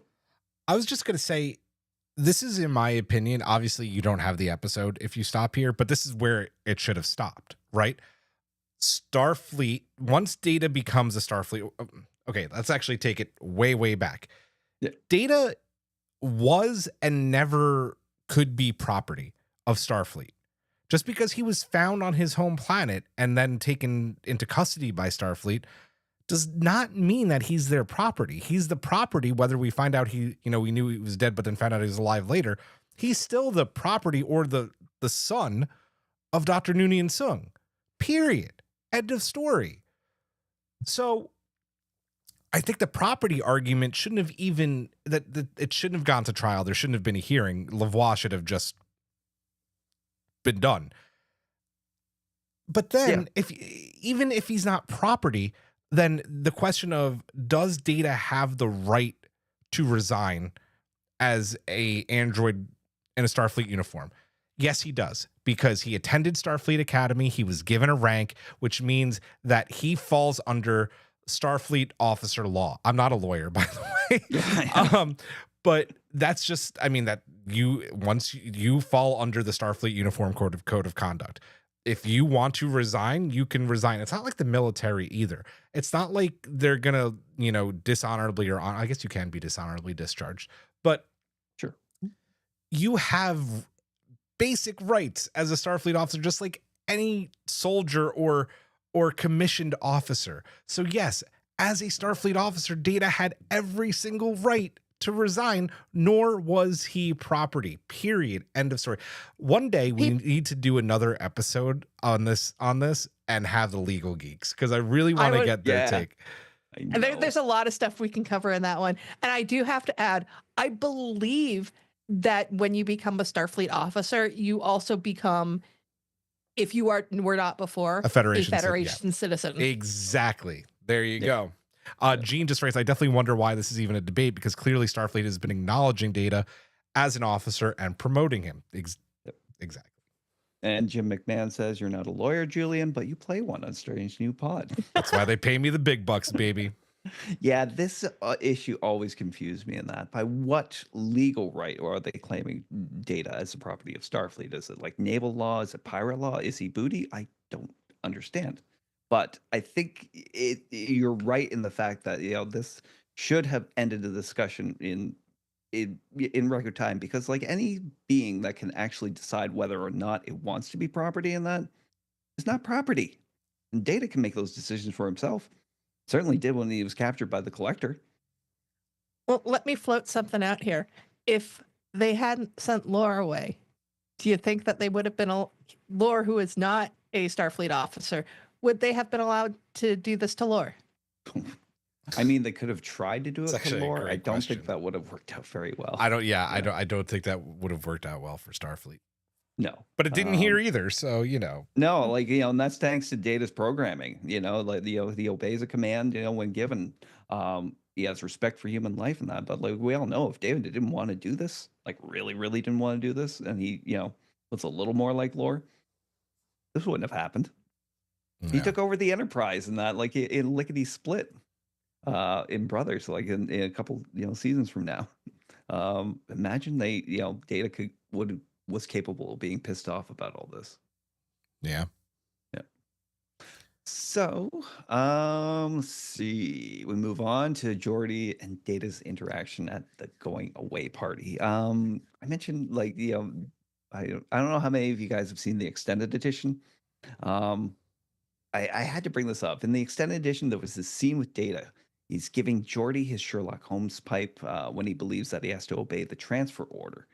I was just going to say, this is, in my opinion, obviously you don't have the episode if you stop here, but this is where it should have stopped, right? Starfleet, once Data becomes a Starfleet, okay, let's actually take it way, way back. Yeah. Data was and never could be property of Starfleet. Just because he was found on his home planet and then taken into custody by Starfleet does not mean that he's their property. He's the property, whether we find out we knew he was dead, but then found out he was alive later. He's still the property or the son of Dr. Noonien Soong. Period. End of story. So I think the property argument shouldn't have even, that it shouldn't have gone to trial. There shouldn't have been a hearing. Louvois should have just been done. But then even if he's not property, then the question of, does Data have the right to resign as a android in a Starfleet uniform? Yes, he does, because he attended Starfleet Academy. He was given a rank, which means that he falls under Starfleet officer law. I'm not a lawyer, by the way. But that's just, once you fall under the Starfleet uniform code of conduct. If you want to resign, you can resign. It's not like the military either. It's not like they're gonna, dishonorably, or I guess you can be dishonorably discharged, but sure, you have basic rights as a Starfleet officer, just like any soldier or commissioned officer. So yes, as a Starfleet officer, Data had every single right to resign, nor was he property. Period. End of story. One day we need to do another episode on this and have the legal geeks, because I really want to get their take. And there's a lot of stuff we can cover in that one. And I do have to add, I believe that when you become a Starfleet officer, you also become, if you were not before, a Federation citizen. Exactly. There you go. Gene just writes, I definitely wonder why this is even a debate, because clearly Starfleet has been acknowledging Data as an officer and promoting him. Exactly. And Jim McMahon says, you're not a lawyer, Julian, but you play one on Strange New Pod. That's why they pay me the big bucks, baby. Yeah, this issue always confused me in that. By what legal right are they claiming Data as the property of Starfleet? Is it like naval law? Is it pirate law? Is he booty? I don't understand. But I think you're right in the fact that this should have ended the discussion in record time, because like any being that can actually decide whether or not it wants to be property in that is not property. And Data can make those decisions for himself. Certainly did when he was captured by the Collector. Well, let me float something out here. If they hadn't sent Lore away, do you think that they would have been Lore, who is not a Starfleet officer, would they have been allowed to do this to Lore? I mean, they could have tried to do it to Lore. I don't question. think that would have worked out very well. I don't think that would have worked out well for Starfleet. No, but it didn't here either. So no, like and that's thanks to Data's programming. Like he obeys a command, when given. he has respect for human life and that. But like we all know, if David didn't want to do this, like really, really didn't want to do this, and he, was a little more like Lore, this wouldn't have happened. He Yeah. took over the Enterprise and that, like in lickety split, in Brothers, like in a couple, seasons from now. Imagine they, Data was capable of being pissed off about all this. Yeah. So, let's see. We move on to Geordi and Data's interaction at the going away party. I mentioned like I don't know how many of you guys have seen the extended edition. I had to bring this up. In the extended edition, there was this scene with Data. He's giving Geordi his Sherlock Holmes pipe when he believes that he has to obey the transfer order.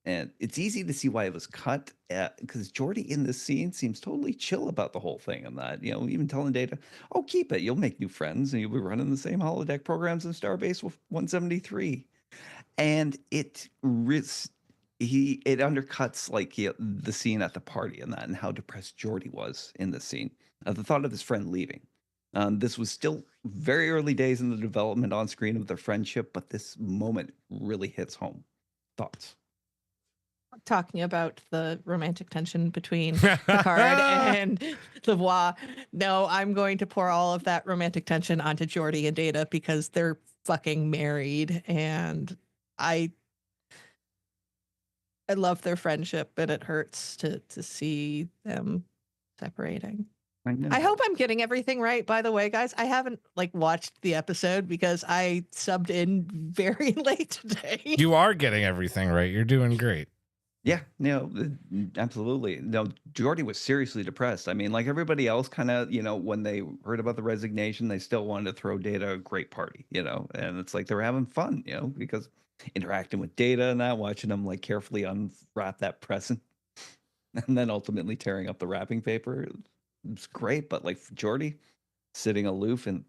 And it's easy to see why it was cut because Geordi in this scene seems totally chill about the whole thing and that, even telling Data, oh, keep it. You'll make new friends and you'll be running the same holodeck programs in Starbase with 173. And it undercuts like the scene at the party and that and how depressed Geordi was in this scene at the thought of his friend leaving. This was still very early days in the development on screen of their friendship, but this moment really hits home. Thoughts? Talking about the romantic tension between Picard and Louvois. No, I'm going to pour all of that romantic tension onto Geordi and Data because they're fucking married, and I love their friendship, and it hurts to see them separating. I know. I hope I'm getting everything right, by the way, guys. I haven't watched the episode because I subbed in very late today. You are getting everything right. You're doing great. Yeah, absolutely. No, Geordi was seriously depressed. I mean, like everybody else kind of, when they heard about the resignation, they still wanted to throw Data a great party, and it's like they were having fun, because interacting with Data and that, watching them like carefully unwrap that present and then ultimately tearing up the wrapping paper. It was great. But like for Geordi sitting aloof and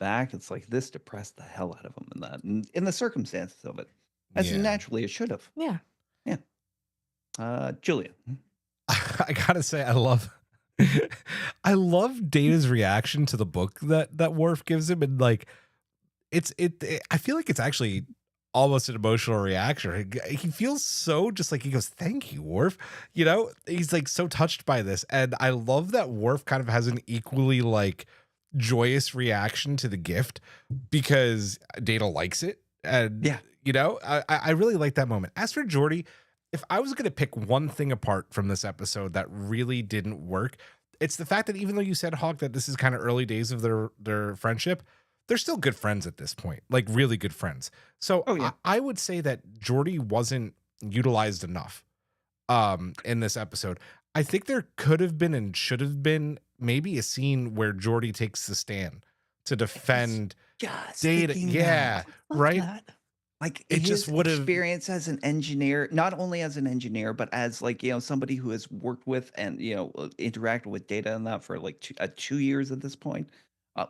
back, it's like this depressed the hell out of him and that, and in the circumstances of it, as naturally it should have. Yeah. Julian. I gotta say, I love Data's reaction to the book that Worf gives him, and like I feel like it's actually almost an emotional reaction. He feels so just like he goes, "Thank you, Worf." He's like so touched by this, and I love that Worf kind of has an equally like joyous reaction to the gift because Data likes it, and I really like that moment. As for Geordi, if I was going to pick one thing apart from this episode that really didn't work, it's the fact that even though you said, Hawk, that this is kind of early days of their friendship, they're still good friends at this point, like really good friends. So I would say that Geordi wasn't utilized enough in this episode. I think there could have been and should have been maybe a scene where Geordi takes the stand to defend Data. Yeah, right. Like it his just would have experience as an engineer, not only as an engineer, but as like, somebody who has worked with and, interacted with Data and that for like 2 years at this point.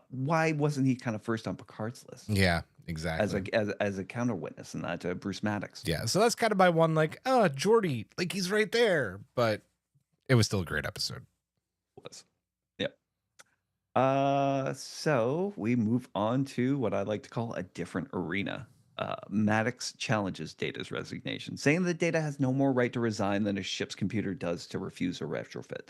Why wasn't he kind of first on Picard's list? Yeah, exactly. As a counter witness in that to Bruce Maddox. Yeah. So that's kind of my one, like, oh, Geordi, like he's right there, but it was still a great episode. It was. Yep. So we move on to what I like to call a different arena. Maddox challenges Data's resignation, saying that Data has no more right to resign than a ship's computer does to refuse a retrofit.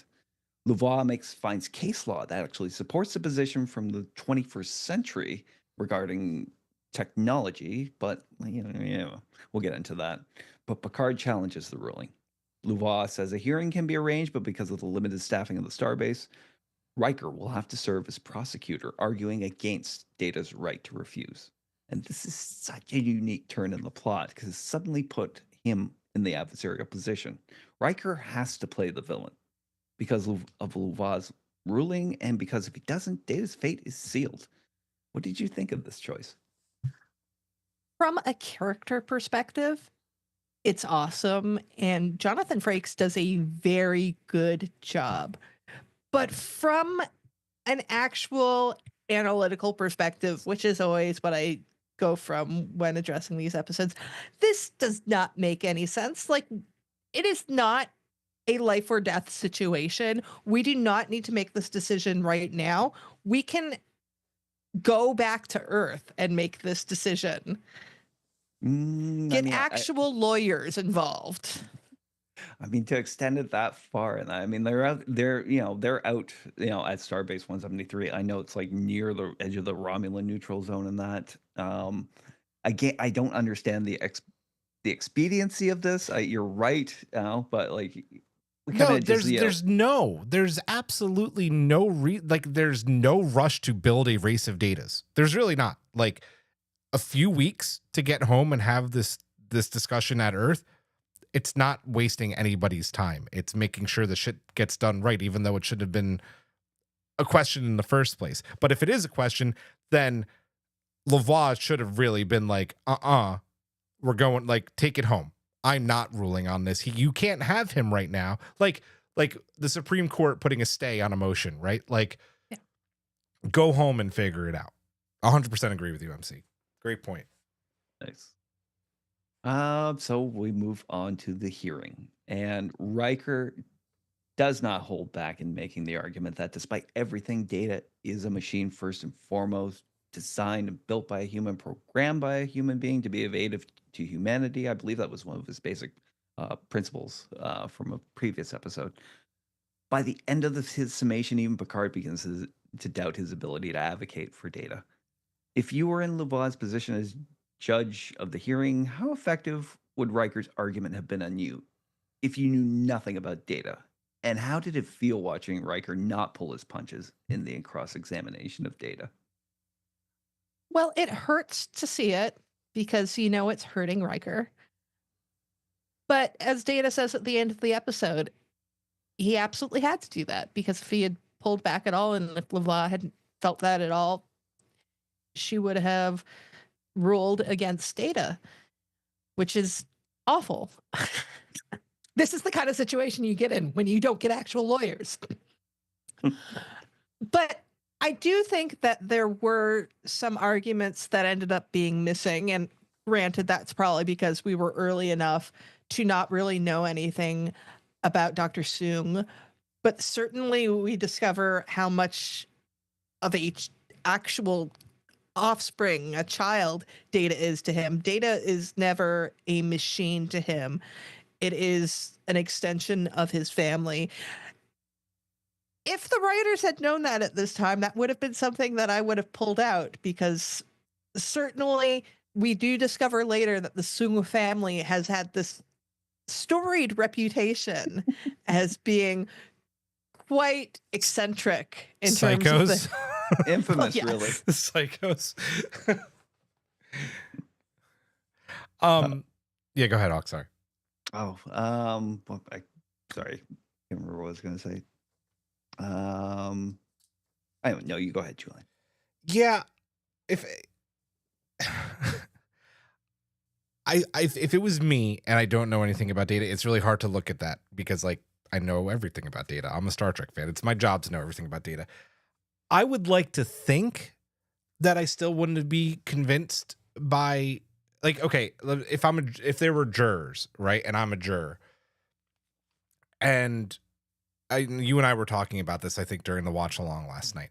Louvois finds case law that actually supports the position from the 21st century regarding technology, but we'll get into that. But Picard challenges the ruling. Louvois says a hearing can be arranged, but because of the limited staffing of the starbase, Riker will have to serve as prosecutor, arguing against Data's right to refuse. And this is such a unique turn in the plot because it suddenly put him in the adversarial position. Riker has to play the villain because of Louvois' ruling, and because if he doesn't, Data's fate is sealed. What did you think of this choice? From a character perspective, it's awesome, and Jonathan Frakes does a very good job. But from an actual analytical perspective, which is always what I go from when addressing these episodes, this does not make any sense. Like, it is not a life or death situation. We do not need to make this decision right now. We can go back to Earth and make this decision. Get actual lawyers involved. I mean, to extend it that far, and I mean, they're out, they're out, at Starbase 173. I know it's like near the edge of the Romulan neutral zone, and that. I don't understand the expediency of this. You're right, but like, no, there's absolutely no there's no rush to build a race of datas. There's really not. Like, a few weeks to get home and have this discussion at Earth, it's not wasting anybody's time. It's making sure the shit gets done right, even though it should have been a question in the first place. But if it is a question, then Louvois should have really been like, we're going, like, take it home. I'm not ruling on this. You can't have him right now. Like the Supreme Court putting a stay on a motion, right? Like, yeah. Go home and figure it out. 100% agree with you, MC. Great point. Nice. So we move on to the hearing, and Riker does not hold back in making the argument that despite everything, Data is a machine first and foremost, designed and built by a human, programmed by a human being to be evasive to humanity. I believe that was one of his basic principles from a previous episode. By the end of his summation, even Picard begins to doubt his ability to advocate for Data. If you were in Louvois' position as judge of the hearing, how effective would Riker's argument have been on you if you knew nothing about Data? And how did it feel watching Riker not pull his punches in the cross-examination of Data? Well, it hurts to see it because it's hurting Riker. But as Data says at the end of the episode, he absolutely had to do that, because if he had pulled back at all and if Louvois hadn't felt that at all, she would have ruled against Data, which is awful. This is the kind of situation you get in when you don't get actual lawyers. But I do think that there were some arguments that ended up being missing. And granted, that's probably because we were early enough to not really know anything about Dr. Soong. But certainly we discover how much of a actual offspring, a child, Data is to him. Data is never a machine to him. It is an extension of his family. If the writers had known that at this time, that would have been something that I would have pulled out, because certainly we do discover later that the Soong family has had this storied reputation as being quite eccentric in terms of the infamous, well, really. The psychos. Yeah, go ahead, Hawk. Sorry. Oh, sorry. I can't remember what I was going to say. I don't know. You go ahead, Julian. Yeah, if if it was me and I don't know anything about Data, it's really hard to look at that, because like I know everything about Data. I'm a Star Trek fan. It's my job to know everything about Data. I would like to think that I still wouldn't be convinced by, like, okay, if there were jurors, right, and I'm a juror, and you and I were talking about this, I think, during the watch along last night,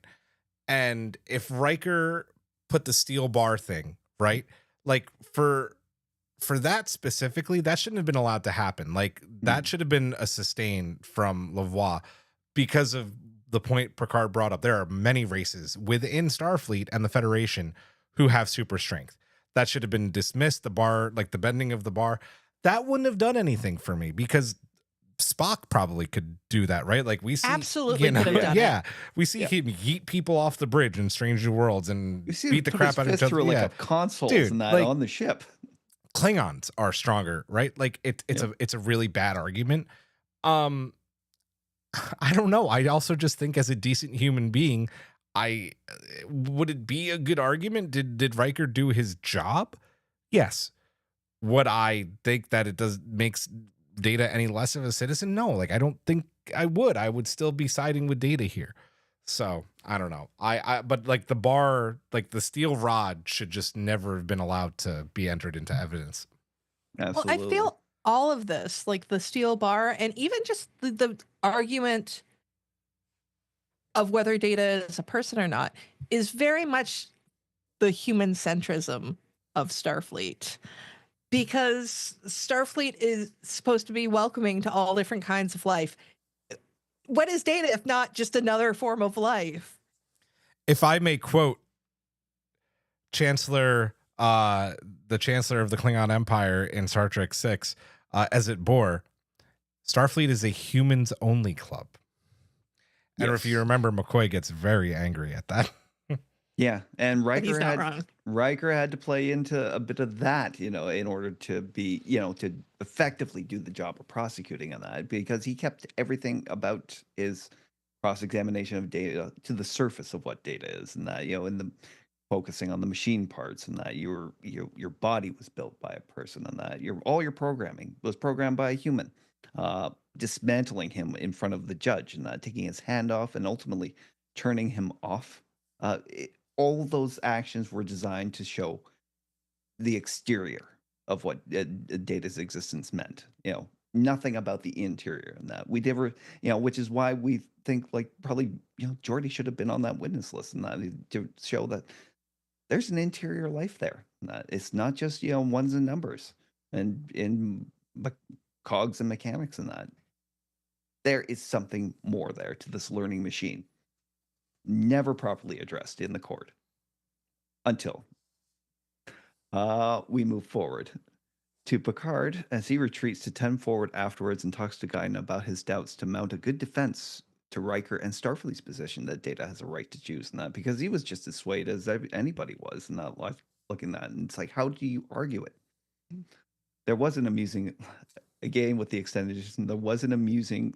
and if Riker put the steel bar thing, right, like for that specifically, that shouldn't have been allowed to happen. Like, that should have been a sustain from Louvois, because of the point Picard brought up. There are many races within Starfleet and the Federation who have super strength. That should have been dismissed. The bar, like the bending of the bar, that wouldn't have done anything for me, because Spock probably could do that, right? Like we see, absolutely could have done it. We see him yeet people off the bridge in Strange New Worlds and beat the crap out of each other. Like up consoles, dude, and that, like, on the ship. Klingons are stronger, right? Like it's a really bad argument. I don't know. I also just think, as a decent human being, would it be a good argument? Did Riker do his job? Yes. Would I think that it makes Data any less of a citizen? No. Like, I don't think I would. I would still be siding with Data here. So I don't know. But like the bar, like the steel rod, should just never have been allowed to be entered into evidence. Absolutely. Well, I feel all of this, like the steel bar, and even just the argument of whether Data is a person or not is very much the human centrism of Starfleet. Because Starfleet is supposed to be welcoming to all different kinds of life. What is Data if not just another form of life? If I may quote Chancellor, the Chancellor of the Klingon Empire in Star Trek VI, as it bore, Starfleet is a humans only club. And if you remember, McCoy gets very angry at that. Yeah, and But he's not wrong. Riker had to play into a bit of that, in order to be, to effectively do the job of prosecuting on that, because he kept everything about his cross-examination of Data to the surface of what Data is, and that, in the focusing on the machine parts, and that your body was built by a person, and that all your programming was programmed by a human. Dismantling him in front of the judge, and that taking his hand off, and ultimately turning him off. All those actions were designed to show the exterior of what Data's existence meant. Nothing about the interior, and that we never, which is why we think probably Geordi should have been on that witness list, and that to show that there's an interior life there. And that it's not just ones and numbers and in cogs and mechanics, and that there is something more there to this learning machine. Never properly addressed in the court until we move forward to Picard as he retreats to 10 forward afterwards and talks to Guinan about his doubts to mount a good defense to Riker and Starfleet's position that Data has a right to choose, and that because he was just as swayed as anybody was in that life looking at, and it's like, how do you argue it? There was an amusing, again with the extended edition, there was an amusing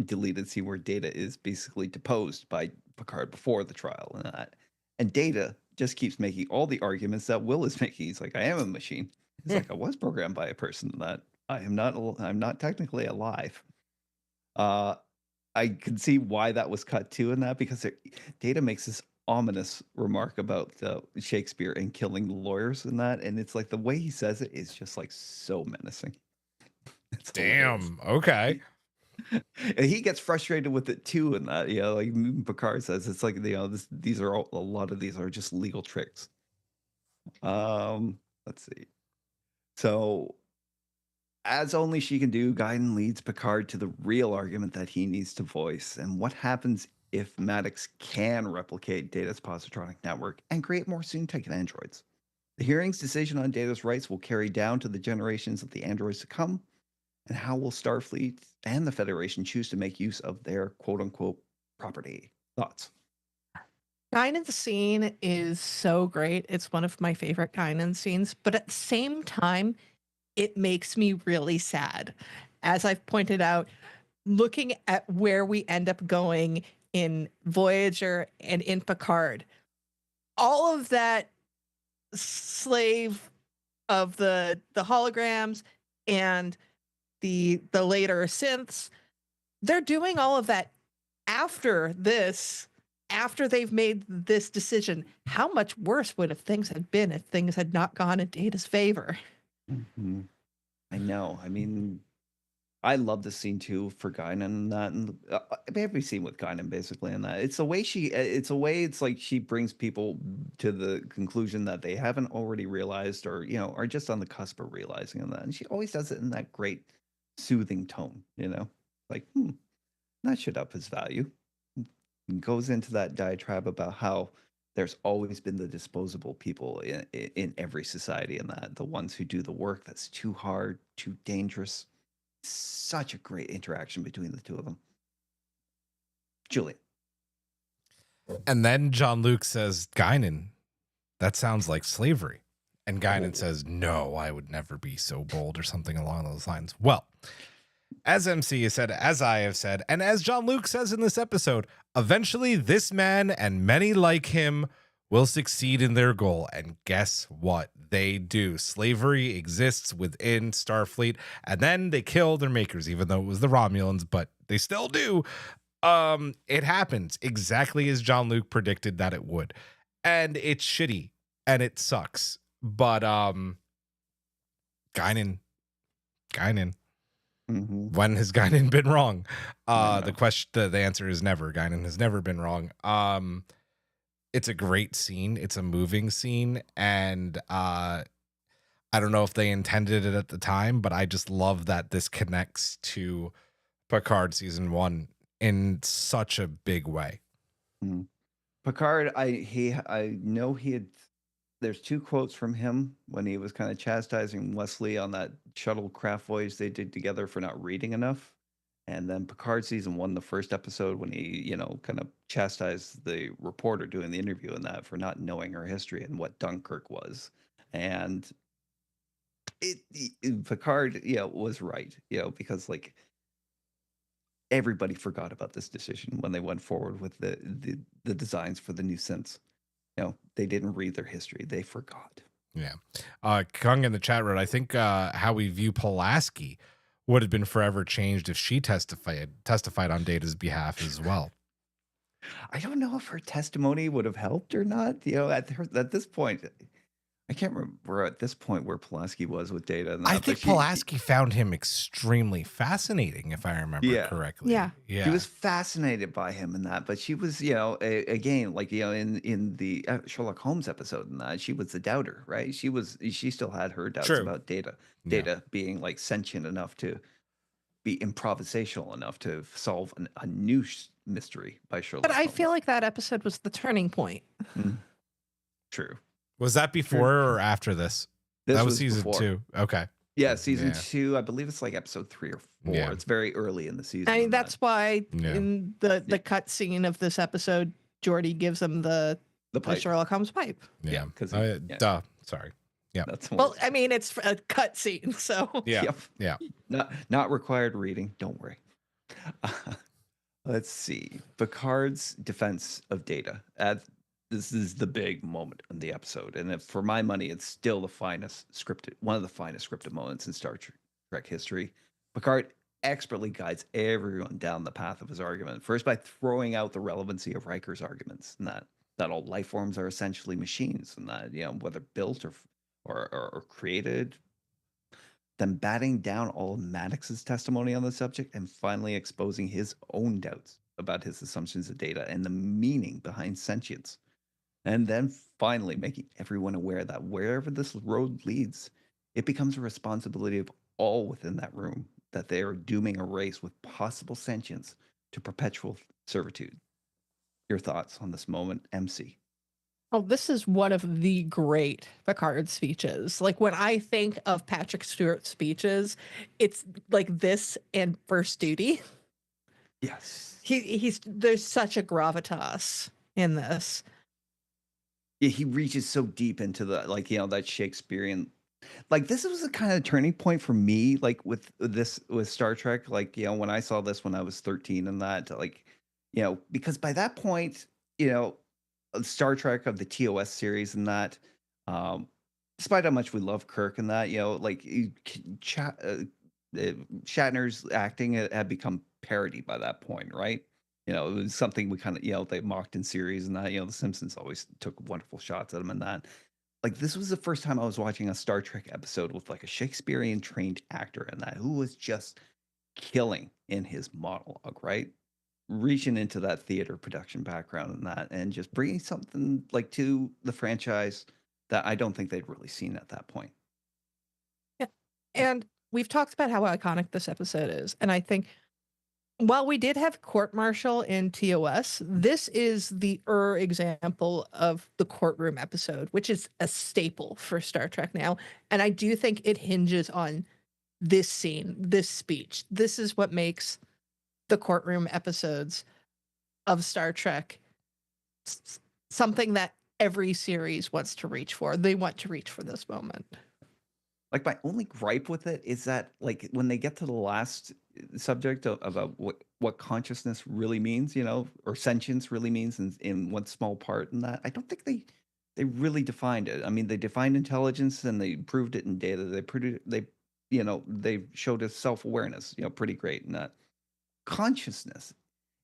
deleted scene where Data is basically deposed by Picard before the trial, and Data just keeps making all the arguments that Will is making. He's like, I am a machine. He's like, I was programmed by a person, that I'm not technically alive. I can see why that was cut too in that, because Data makes this ominous remark about Shakespeare and killing the lawyers and that, and it's like the way he says it is just so menacing. It's damn hilarious. Okay. And he gets frustrated with it too, and that like Picard says, it's like these are a lot of these are just legal tricks. Let's see. So, as only she can do, Guinan leads Picard to the real argument that he needs to voice, and what happens if Maddox can replicate Data's positronic network and create more soon-taken androids. The hearing's decision on Data's rights will carry down to the generations of the androids to come, and how will Starfleet and the Federation choose to make use of their quote-unquote property? Thoughts? Guinan's scene is so great. It's one of my favorite Guinan scenes, but at the same time, it makes me really sad. As I've pointed out, looking at where we end up going in Voyager and in Picard, all of that slave of the holograms and the later synths, they're doing all of that after they've made this decision. How much worse would have things had been if things had not gone in Data's favor? Mm-hmm. I know. I mean, I love the scene too for Guinan and that, and every scene with Guinan basically, and that it's the way it's like she brings people to the conclusion that they haven't already realized, or are just on the cusp of realizing that, and she always does it in that great soothing tone, like that should up his value. And goes into that diatribe about how there's always been the disposable people in every society, and that the ones who do the work that's too hard, too dangerous. Such a great interaction between the two of them. Julian. And then Jean-Luc says, Guinan, that sounds like slavery. And Guinan says, no, I would never be so bold, or something along those lines. Well, as MC has said, as I have said, and as Jean-Luc says in this episode, eventually this man and many like him will succeed in their goal. And guess what? They do. Slavery exists within Starfleet, and then they kill their makers, even though it was the Romulans, but they still do. It happens exactly as Jean-Luc predicted that it would. And it's shitty and it sucks. But Guinan. When has Guinan been wrong? I know. The answer is never. Guinan has never been wrong. It's a great scene. It's a moving scene, and I don't know if they intended it at the time, but I just love that this connects to Picard season 1 in such a big way. Mhm. Picard, I know he had. There's 2 quotes from him when he was kind of chastising Wesley on that shuttlecraft voyage they did together for not reading enough. And then Picard season 1, the first episode, when he, kind of chastised the reporter doing the interview and that for not knowing her history and what Dunkirk was. And Picard, was right, because like everybody forgot about this decision when they went forward with the designs for the new synths. They didn't read their history. They forgot. Yeah. Kung in the chat wrote, I think how we view Pulaski would have been forever changed if she testified on Data's behalf as well. I don't know if her testimony would have helped or not. At this point, I can't remember at this point where Pulaski was with Data. And that, I think Pulaski found him extremely fascinating, if I remember correctly. Yeah. She was fascinated by him in that, but she was, again, like, in the Sherlock Holmes episode and that, she was the doubter, right? She still had her doubts about Data. Data being like sentient enough to be improvisational enough to solve a new mystery by Sherlock But I Holmes. feel like that episode was the turning point. True. Was that before or after this? That was season before. 2. Okay. Yeah, season 2. I believe it's like episode 3 or 4. Yeah. It's very early in the season. I mean, that's why in the cut scene of this episode, Geordi gives him the Sherlock Holmes pipe. Yeah. because Sorry. Yeah. That's Well, I mean, it's a cut scene, so Yeah. Yep. Yeah. Not required reading. Don't worry. Let's see. Picard's defense of Data. This is the big moment in the episode, and for my money, it's still one of the finest scripted moments in Star Trek history. Picard expertly guides everyone down the path of his argument. First, by throwing out the relevancy of Riker's arguments, and that all life forms are essentially machines, and that whether built or created. Then batting down all of Maddox's testimony on the subject, and finally exposing his own doubts about his assumptions of Data and the meaning behind sentience. And then finally making everyone aware that wherever this road leads, it becomes a responsibility of all within that room, that they are dooming a race with possible sentience to perpetual servitude. Your thoughts on this moment, MC? Oh, this is one of the great Picard speeches. Like when I think of Patrick Stewart's speeches, it's like this and First Duty. Yes. There's such a gravitas in this. Yeah, he reaches so deep into that Shakespearean. Like this was a kind of turning point for me, like with Star Trek. Like, when I saw this when I was 13 and that, like, because by that point, Star Trek of the TOS series and that, despite how much we love Kirk and that, Shatner's acting had become parody by that point, right? It was something we kind of, they mocked in series and that, The Simpsons always took wonderful shots at him and that. Like, this was the first time I was watching a Star Trek episode with like a Shakespearean trained actor and that, who was just killing in his monologue, right? Reaching into that theater production background and that, and just bringing something like to the franchise that I don't think they'd really seen at that point. Yeah. And we've talked about how iconic this episode is. And I think while we did have court martial in TOS, this is the example of the courtroom episode, which is a staple for Star Trek now. And I do think it hinges on this scene, this speech. This is what makes the courtroom episodes of Star Trek something that every series wants to reach for. They want to reach for this moment. Like, my only gripe with it is that, like, when they get to the last subject about what consciousness really means, or sentience really means in one small part in that, I don't think they really defined it. I mean, they defined intelligence and they proved it in Data. They showed us self-awareness, pretty great in that. Consciousness,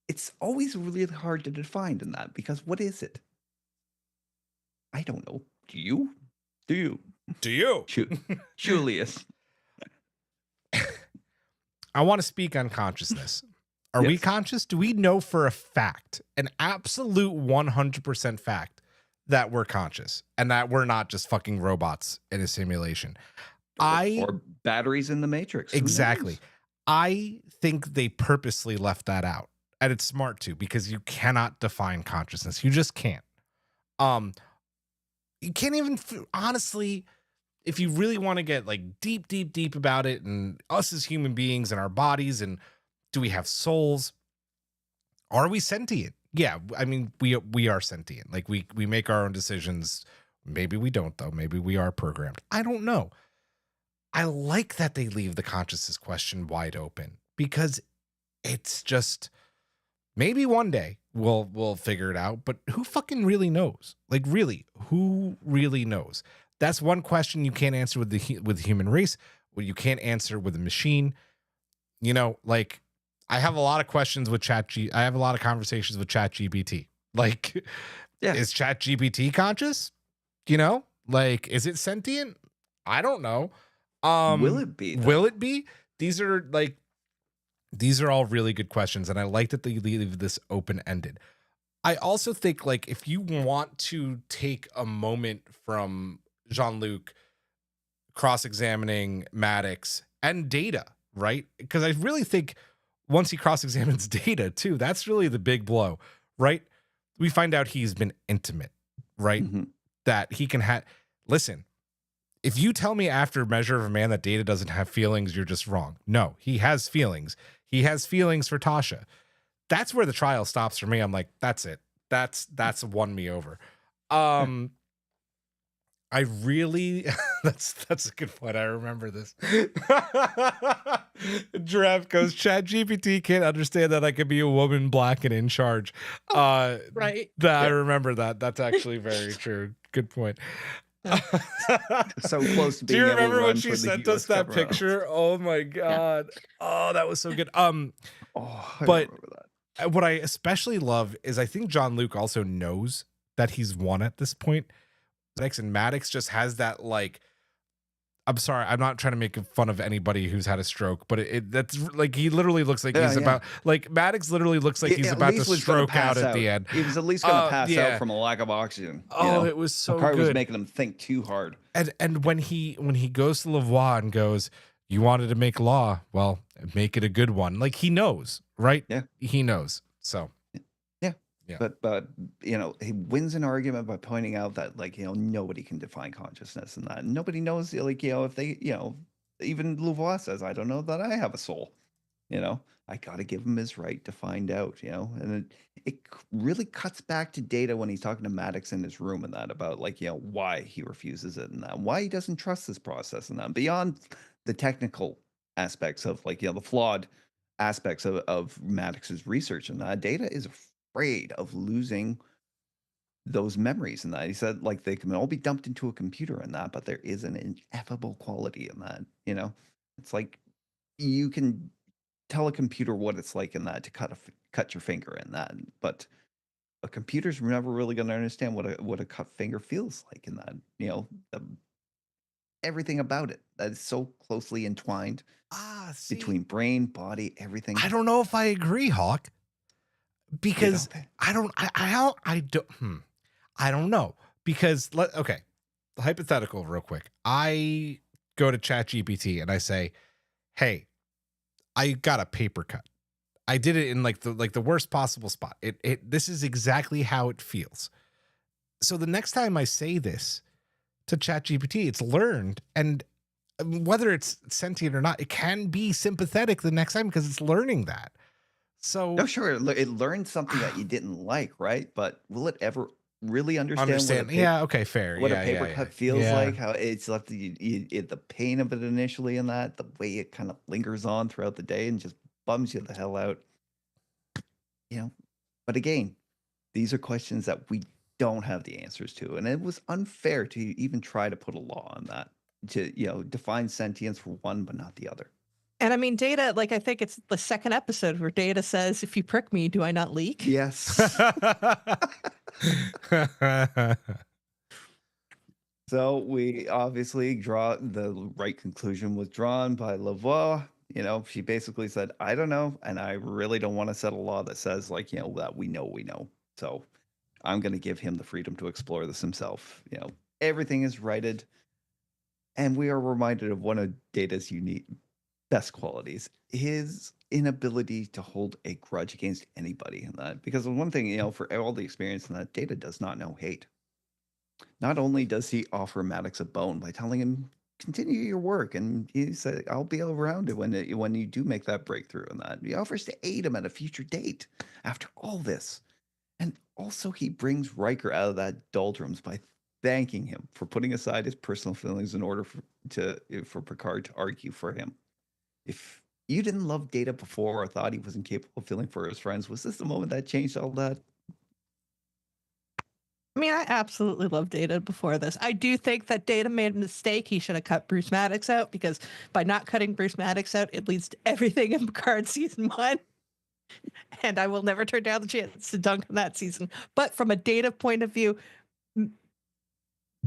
it's always really hard to define in that, because what is it? I don't know. Do you? Do you? Julius. I want to speak on consciousness. Are we Yes. conscious? Do we know for a fact, an absolute 100% fact, that we're conscious and that we're not just fucking robots in a simulation? Or batteries in the Matrix. Who Exactly. knows? I think they purposely left that out. And it's smart too, because you cannot define consciousness. You just can't. You can't even, honestly, if you really want to get like deep about it, and us as human beings and our bodies, and do we have souls? Are we sentient? Yeah, I mean, we are sentient. Like we make our own decisions. Maybe we don't, though. Maybe we are programmed. I don't know. I like that they leave the consciousness question wide open, because it's just, maybe one day we'll figure it out, but who fucking really knows? Like, really, who really knows? That's one question you can't answer with the human race. What you can't answer with a machine. You know, like, I have a lot of questions with I have a lot of conversations with ChatGPT. Like, Yeah. is ChatGPT conscious? You know, like, is it sentient? I don't know. Will it be, though? Will it be? These are all really good questions, and I like that they leave this open-ended. I also think, like, if you want to take a moment from Jean-Luc cross-examining Maddox and Data, right? Because I really think once he cross-examines Data too, that's really the big blow, right? We find out he's been intimate, right? Mm-hmm. That he can listen, if you tell me after Measure of a Man that Data doesn't have feelings, you're just wrong. No, he has feelings. He has feelings for Tasha. That's where the trial stops for me. I'm like, that's it. That's won me over. I really, that's a good point. I remember this. Giraffe goes, ChatGPT can't understand that I could be a woman, black, and in charge. Right. I remember that. That's actually very true. Good point. So close to Do being you able to remember when run she for the sent US us that government. picture? Oh my God. Oh, that was so good. Oh, I but remember that. what I especially love is I think Jean-Luc also knows that he's won at this point. And Maddox just has that, like, I'm sorry, I'm not trying to make fun of anybody who's had a stroke, but that's like, he literally looks like he's about, like, Maddox literally looks like he's about to stroke out at the end. He was at least going to pass yeah. out from a lack of oxygen. Oh, it was so Picard good. was making him think too hard. And when he goes to Louvois and goes, you wanted to make law, well, make it a good one. Like, he knows, right? Yeah. He knows. So. Yeah. But he wins an argument by pointing out that, like, nobody can define consciousness, and that nobody knows, like, if they, even Louvois says, I don't know that I have a soul. I got to give him his right to find out, and it really cuts back to Data when he's talking to Maddox in his room and that about, like, why he refuses it and that, why he doesn't trust this process and that, beyond the technical aspects of, like, the flawed aspects of Maddox's research and that. Data is afraid of losing those memories and that. He said, like, they can all be dumped into a computer and that, but there is an ineffable quality in that. It's like you can tell a computer what it's like in that to cut your finger in that, but a computer's never really going to understand what a cut finger feels like in that. Everything about it that is so closely entwined between brain, body, everything. I don't know if I agree, Hawk. Because I don't know, because okay, hypothetical real quick. I go to ChatGPT and I say, hey, I got a paper cut. I did it in like the worst possible spot. This is exactly how it feels. So the next time I say this to ChatGPT, it's learned, and whether it's sentient or not, it can be sympathetic the next time because it's learning that. So no, sure, it learned something that you didn't like, right? But will it ever really understand? Yeah, okay, fair. What a paper cut feels like, how it's left the pain of it initially, and that the way it kind of lingers on throughout the day and just bums you the hell out. But again, these are questions that we don't have the answers to, and it was unfair to even try to put a law on that, to define sentience for one but not the other. And I mean, Data, like, I think it's the second episode where Data says, if you prick me, do I not leak? Yes. So we obviously draw the right conclusion was drawn by Louvois. She basically said, I don't know, and I really don't want to set a law that says that we know. So I'm going to give him the freedom to explore this himself. Everything is righted, and we are reminded of one of Data's unique best qualities, his inability to hold a grudge against anybody in that. Because the one thing, for all the experience in that, Data does not know hate. Not only does he offer Maddox a bone by telling him, continue your work, and he said, I'll be around it when you do make that breakthrough, and that he offers to aid him at a future date after all this. And also he brings Riker out of that doldrums by thanking him for putting aside his personal feelings in order for Picard to argue for him. If you didn't love Data before or thought he wasn't capable of feeling for his friends, was this the moment that changed all that? I mean, I absolutely loved Data before this. I do think that Data made a mistake. He should have cut Bruce Maddox out, because by not cutting Bruce Maddox out, it leads to everything in Picard season 1. And I will never turn down the chance to dunk on that season. But from a Data point of view,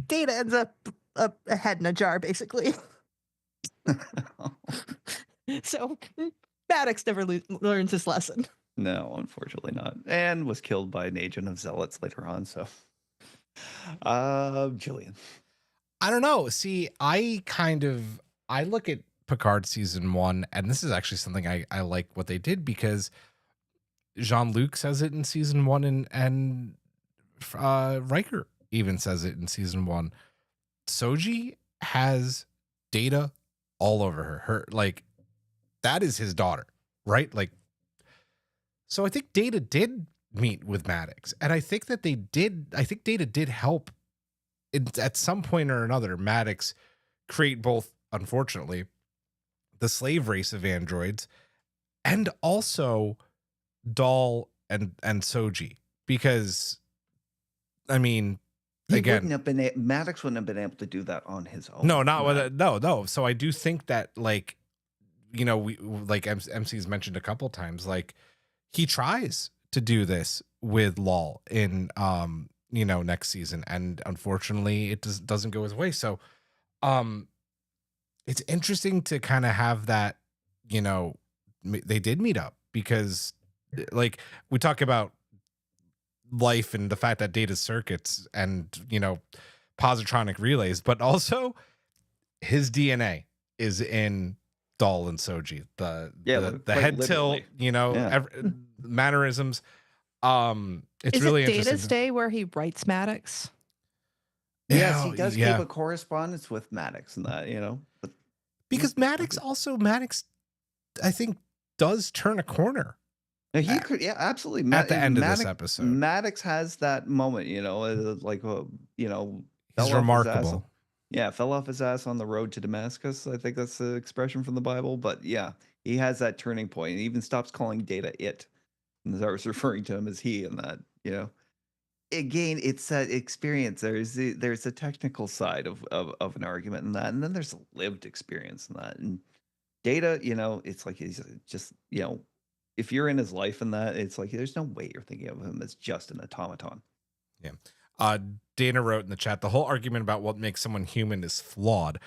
Data ends up a head in a jar, basically. So Maddox never learns his lesson. No, unfortunately not. And was killed by an agent of Zealots later on. So, Jillian. I don't know. See, I look at Picard season 1, and this is actually something I like what they did, because Jean-Luc says it in season 1, and Riker even says it in season 1. Soji has Data all over her. Her, like, that is his daughter, right? Like, so I think Data did meet with Maddox, and I think that Data did help at some point or another Maddox create both, unfortunately, the slave race of androids, and also Dal and Soji, because I mean, again, Maddox wouldn't have been able to do that on his own. No, not with it. No. So I do think that, like, we like MC's mentioned a couple times, like, he tries to do this with Lal in next season, and unfortunately it doesn't go his way. So it's interesting to kind of have that, they did meet up, because, like, we talk about life and the fact that Data's circuits and positronic relays, but also his DNA is in Dal and Soji. The head tilt, mannerisms. It's is really it interesting. Data's day where he writes Maddox? Yes, he does keep a correspondence with Maddox, and that, but because Maddox, I think, does turn a corner. He could, absolutely. At the end of this episode, Maddox has that moment, he's remarkable. Fell off his ass on the road to Damascus. I think that's the expression from the Bible. But yeah, he has that turning point. He even stops calling Data it, and starts referring to him as he. And that, again, it's that experience. There's a technical side of an argument in that, and then there's a lived experience in that. And Data, it's like he's just, if you're in his life and that, it's like there's no way you're thinking of him as just an automaton. Yeah. Dana wrote in the chat, the whole argument about what makes someone human is flawed.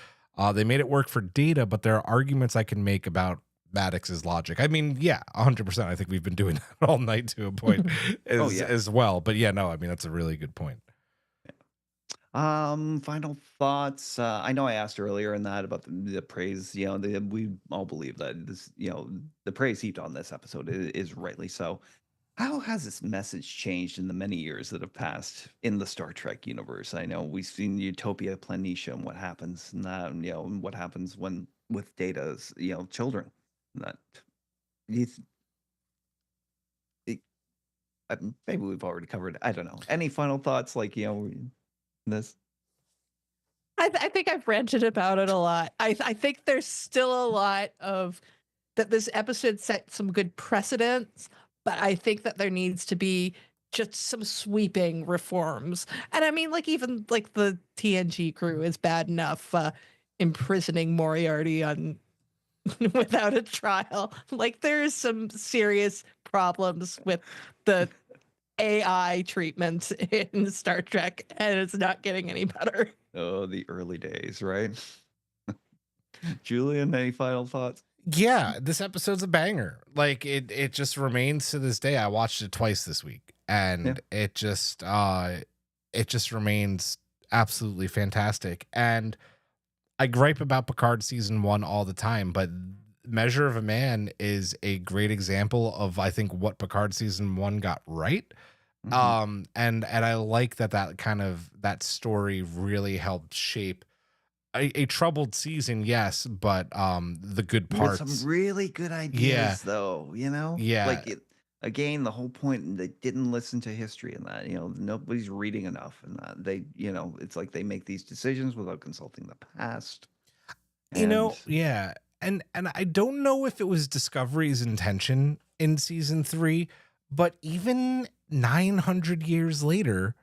They made it work for Data, but there are arguments I can make about Maddox's logic. I mean, 100%. I think we've been doing that all night to a point as well. But that's a really good point. Final thoughts. I know I asked earlier in that about the praise. We all believe that this, the praise heaped on this episode is rightly so. How has this message changed in the many years that have passed in the Star Trek universe? I know we've seen Utopia Planitia and what happens in that, and what happens when with Data's, children. That maybe we've already covered. I don't know. Any final thoughts, like this? I think I've ranted about it a lot. I think there's still a lot of that. This episode set some good precedents, but I think that there needs to be just some sweeping reforms. And I mean, like, even like the TNG crew is bad enough imprisoning Moriarty on without a trial. Like, there's some serious problems with the AI treatment in Star Trek, and it's not getting any better. Oh, the early days, right? Julian, any final thoughts? Yeah, this episode's a banger. Like it just remains to this day. I watched it twice this week, Yeah. and it just remains absolutely fantastic. And I gripe about Picard season 1 all the time, but Measure of a Man is a great example of, I think, what Picard season 1 got right. Mhm. And I like that kind of that story really helped shape a troubled season, yes, but the good With some parts. really good Yeah, ideas, though, you know? yeah. Like, it again, the whole point, they didn't listen to history in that, nobody's reading enough in that. It's like they make these decisions without consulting the past, and Yeah. And I don't know if it was Discovery's intention in season 3, but even 900 years later,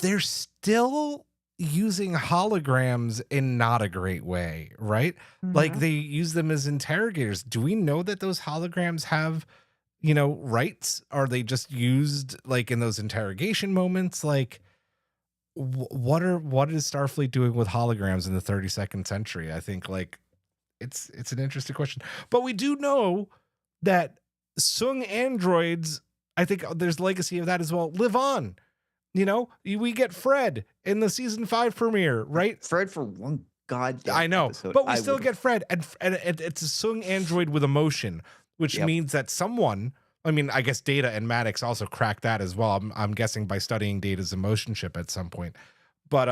they're still using holograms in not a great way, right? Like Mhm. they use them as interrogators. Do we know that those holograms have, rights? Are they just used like in those interrogation moments? Like what is Starfleet doing with holograms in the 32nd century? I think like it's an interesting question. But we do know that Sung androids, I think there's legacy of that as well, live on. We get Fred in the season 5 premiere, right? Fred for one goddamn I know, episode, but we I still would've get Fred, and it's a Sung android with emotion, which Yep. means that someone, I mean, I guess Data and Maddox also cracked that as well. I'm guessing by studying Data's emotion chip at some point. But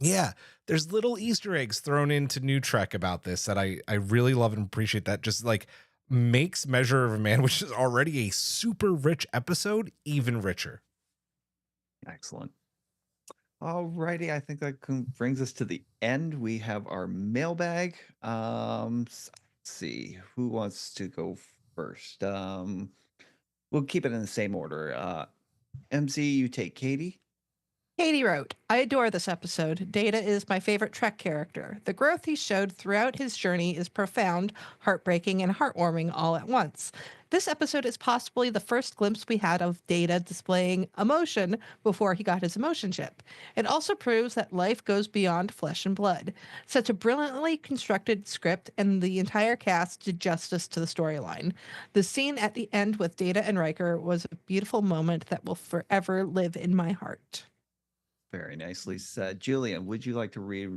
yeah, there's little Easter eggs thrown into New Trek about this that I really love and appreciate. That just like makes Measure of a Man, which is already a super rich episode, even richer. Excellent. Alrighty, I think that brings us to the end. We have our mailbag. Let's see, who wants to go first? We'll keep it in the same order. MC, you take Katie. Katie wrote, I adore this episode. Data is my favorite Trek character. The growth he showed throughout his journey is profound, heartbreaking, and heartwarming all at once. This episode is possibly the first glimpse we had of Data displaying emotion before he got his emotion chip. It also proves that life goes beyond flesh and blood. Such a brilliantly constructed script, and the entire cast did justice to the storyline. The scene at the end with Data and Riker was a beautiful moment that will forever live in my heart. Very nicely said. Julian, would you like to read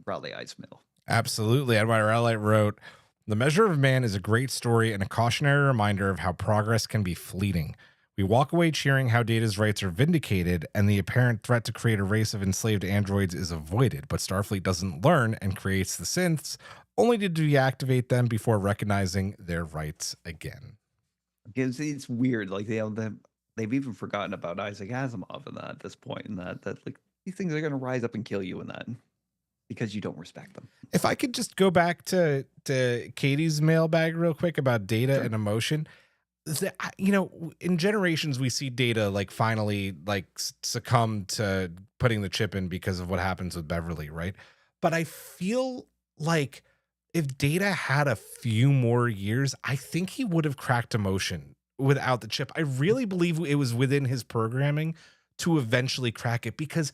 Bradley Eismill? Absolutely. Edward Rowlett wrote, The Measure of Man is a great story and a cautionary reminder of how progress can be fleeting. We walk away cheering how Data's rights are vindicated and the apparent threat to create a race of enslaved androids is avoided, but Starfleet doesn't learn and creates the synths, only to deactivate them before recognizing their rights again. It's weird. Like they've even forgotten about Isaac Asimov in that at this point, and that like these things are going to rise up and kill you in that because you don't respect them. If I could just go back to Katie's mailbag real quick about Data Sure. and emotion. In Generations we see Data like finally like succumb to putting the chip in because of what happens with Beverly, right? But I feel like if Data had a few more years, I think he would have cracked emotion without the chip. I really believe it was within his programming to eventually crack it, because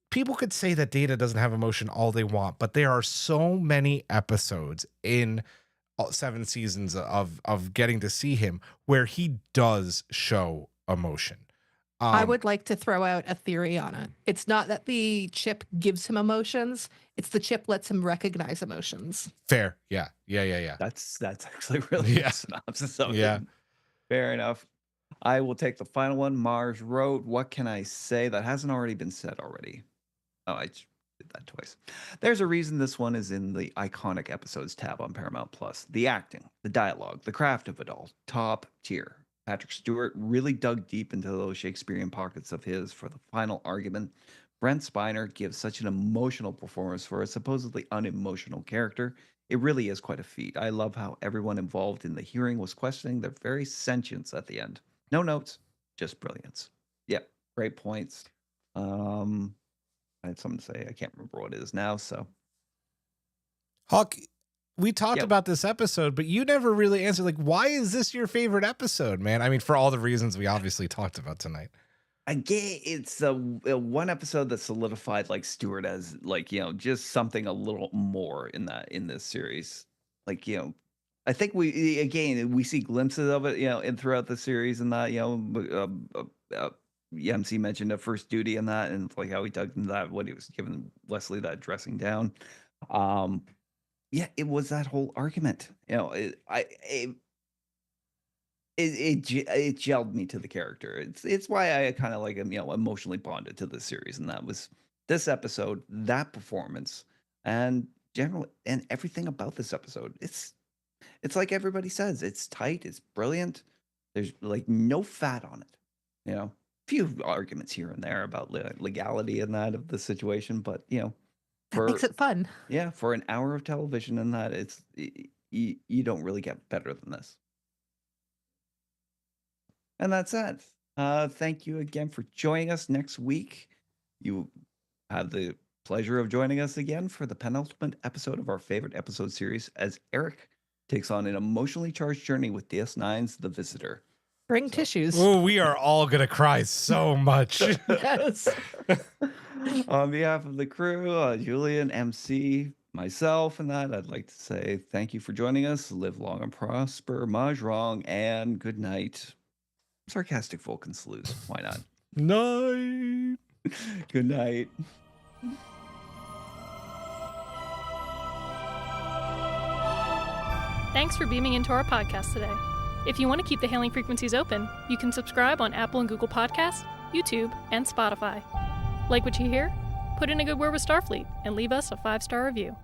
people could say that Data doesn't have emotion all they want, but there are so many episodes in 7 seasons of getting to see him where he does show emotion. I would like to throw out a theory on it. It's not that the chip gives him emotions, it's the chip lets him recognize emotions. Fair. Yeah. That's actually really Yeah. good synopsis of Yeah. it. Fair enough. I will take the final one. Mars wrote, what can I say that hasn't already been said already? Oh, I did that twice. There's a reason this one is in the iconic episodes tab on Paramount Plus. The acting, the dialogue, the craft of it all, top tier. Patrick Stewart really dug deep into those Shakespearean pockets of his for the final argument. Brent Spiner gives such an emotional performance for a supposedly unemotional character. It really is quite a feat. I love how everyone involved in the hearing was questioning their very sentience at the end. No notes, just brilliance. Yep, great points. I had something to say. I can't remember what it is now. So, Hawk, we talked Yep. about this episode, but you never really answered. Like, why is this your favorite episode, man? I mean, for all the reasons we obviously talked about tonight. Again, it's a one episode that solidified like Stewart as like just something a little more in this series. like, I think we see glimpses of it, and throughout the series and that, MC mentioned a first duty and that, and like how he dug into that when he was giving Wesley that dressing down. Yeah, it was that whole argument. It gelled me to the character. It's why I kind of like him, emotionally bonded to the series, and that was this episode, that performance, and generally, and everything about this episode. It's like everybody says, it's tight, it's brilliant. There's like no fat on it. A few arguments here and there about legality and that of the situation, but that makes it fun. Yeah, for an hour of television and that, it's you don't really get better than this. And that's it. Thank you again for joining us. Next week, you have the pleasure of joining us again for the penultimate episode of our favorite episode series as Eric takes on an emotionally charged journey with DS9's The Visitor. Bring tissues. Oh, we are all going to cry so much. Yes. On behalf of the crew, Julian, MC, myself, and that, I'd like to say thank you for joining us. Live long and prosper, Mahjong, and good night. Sarcastic Vulcan salutes. Why not? Night. Good night. Thanks for beaming into our podcast today. If you want to keep the hailing frequencies open, you can subscribe on Apple and Google Podcasts, YouTube, and Spotify. Like what you hear? Put in a good word with Starfleet and leave us a 5-star review.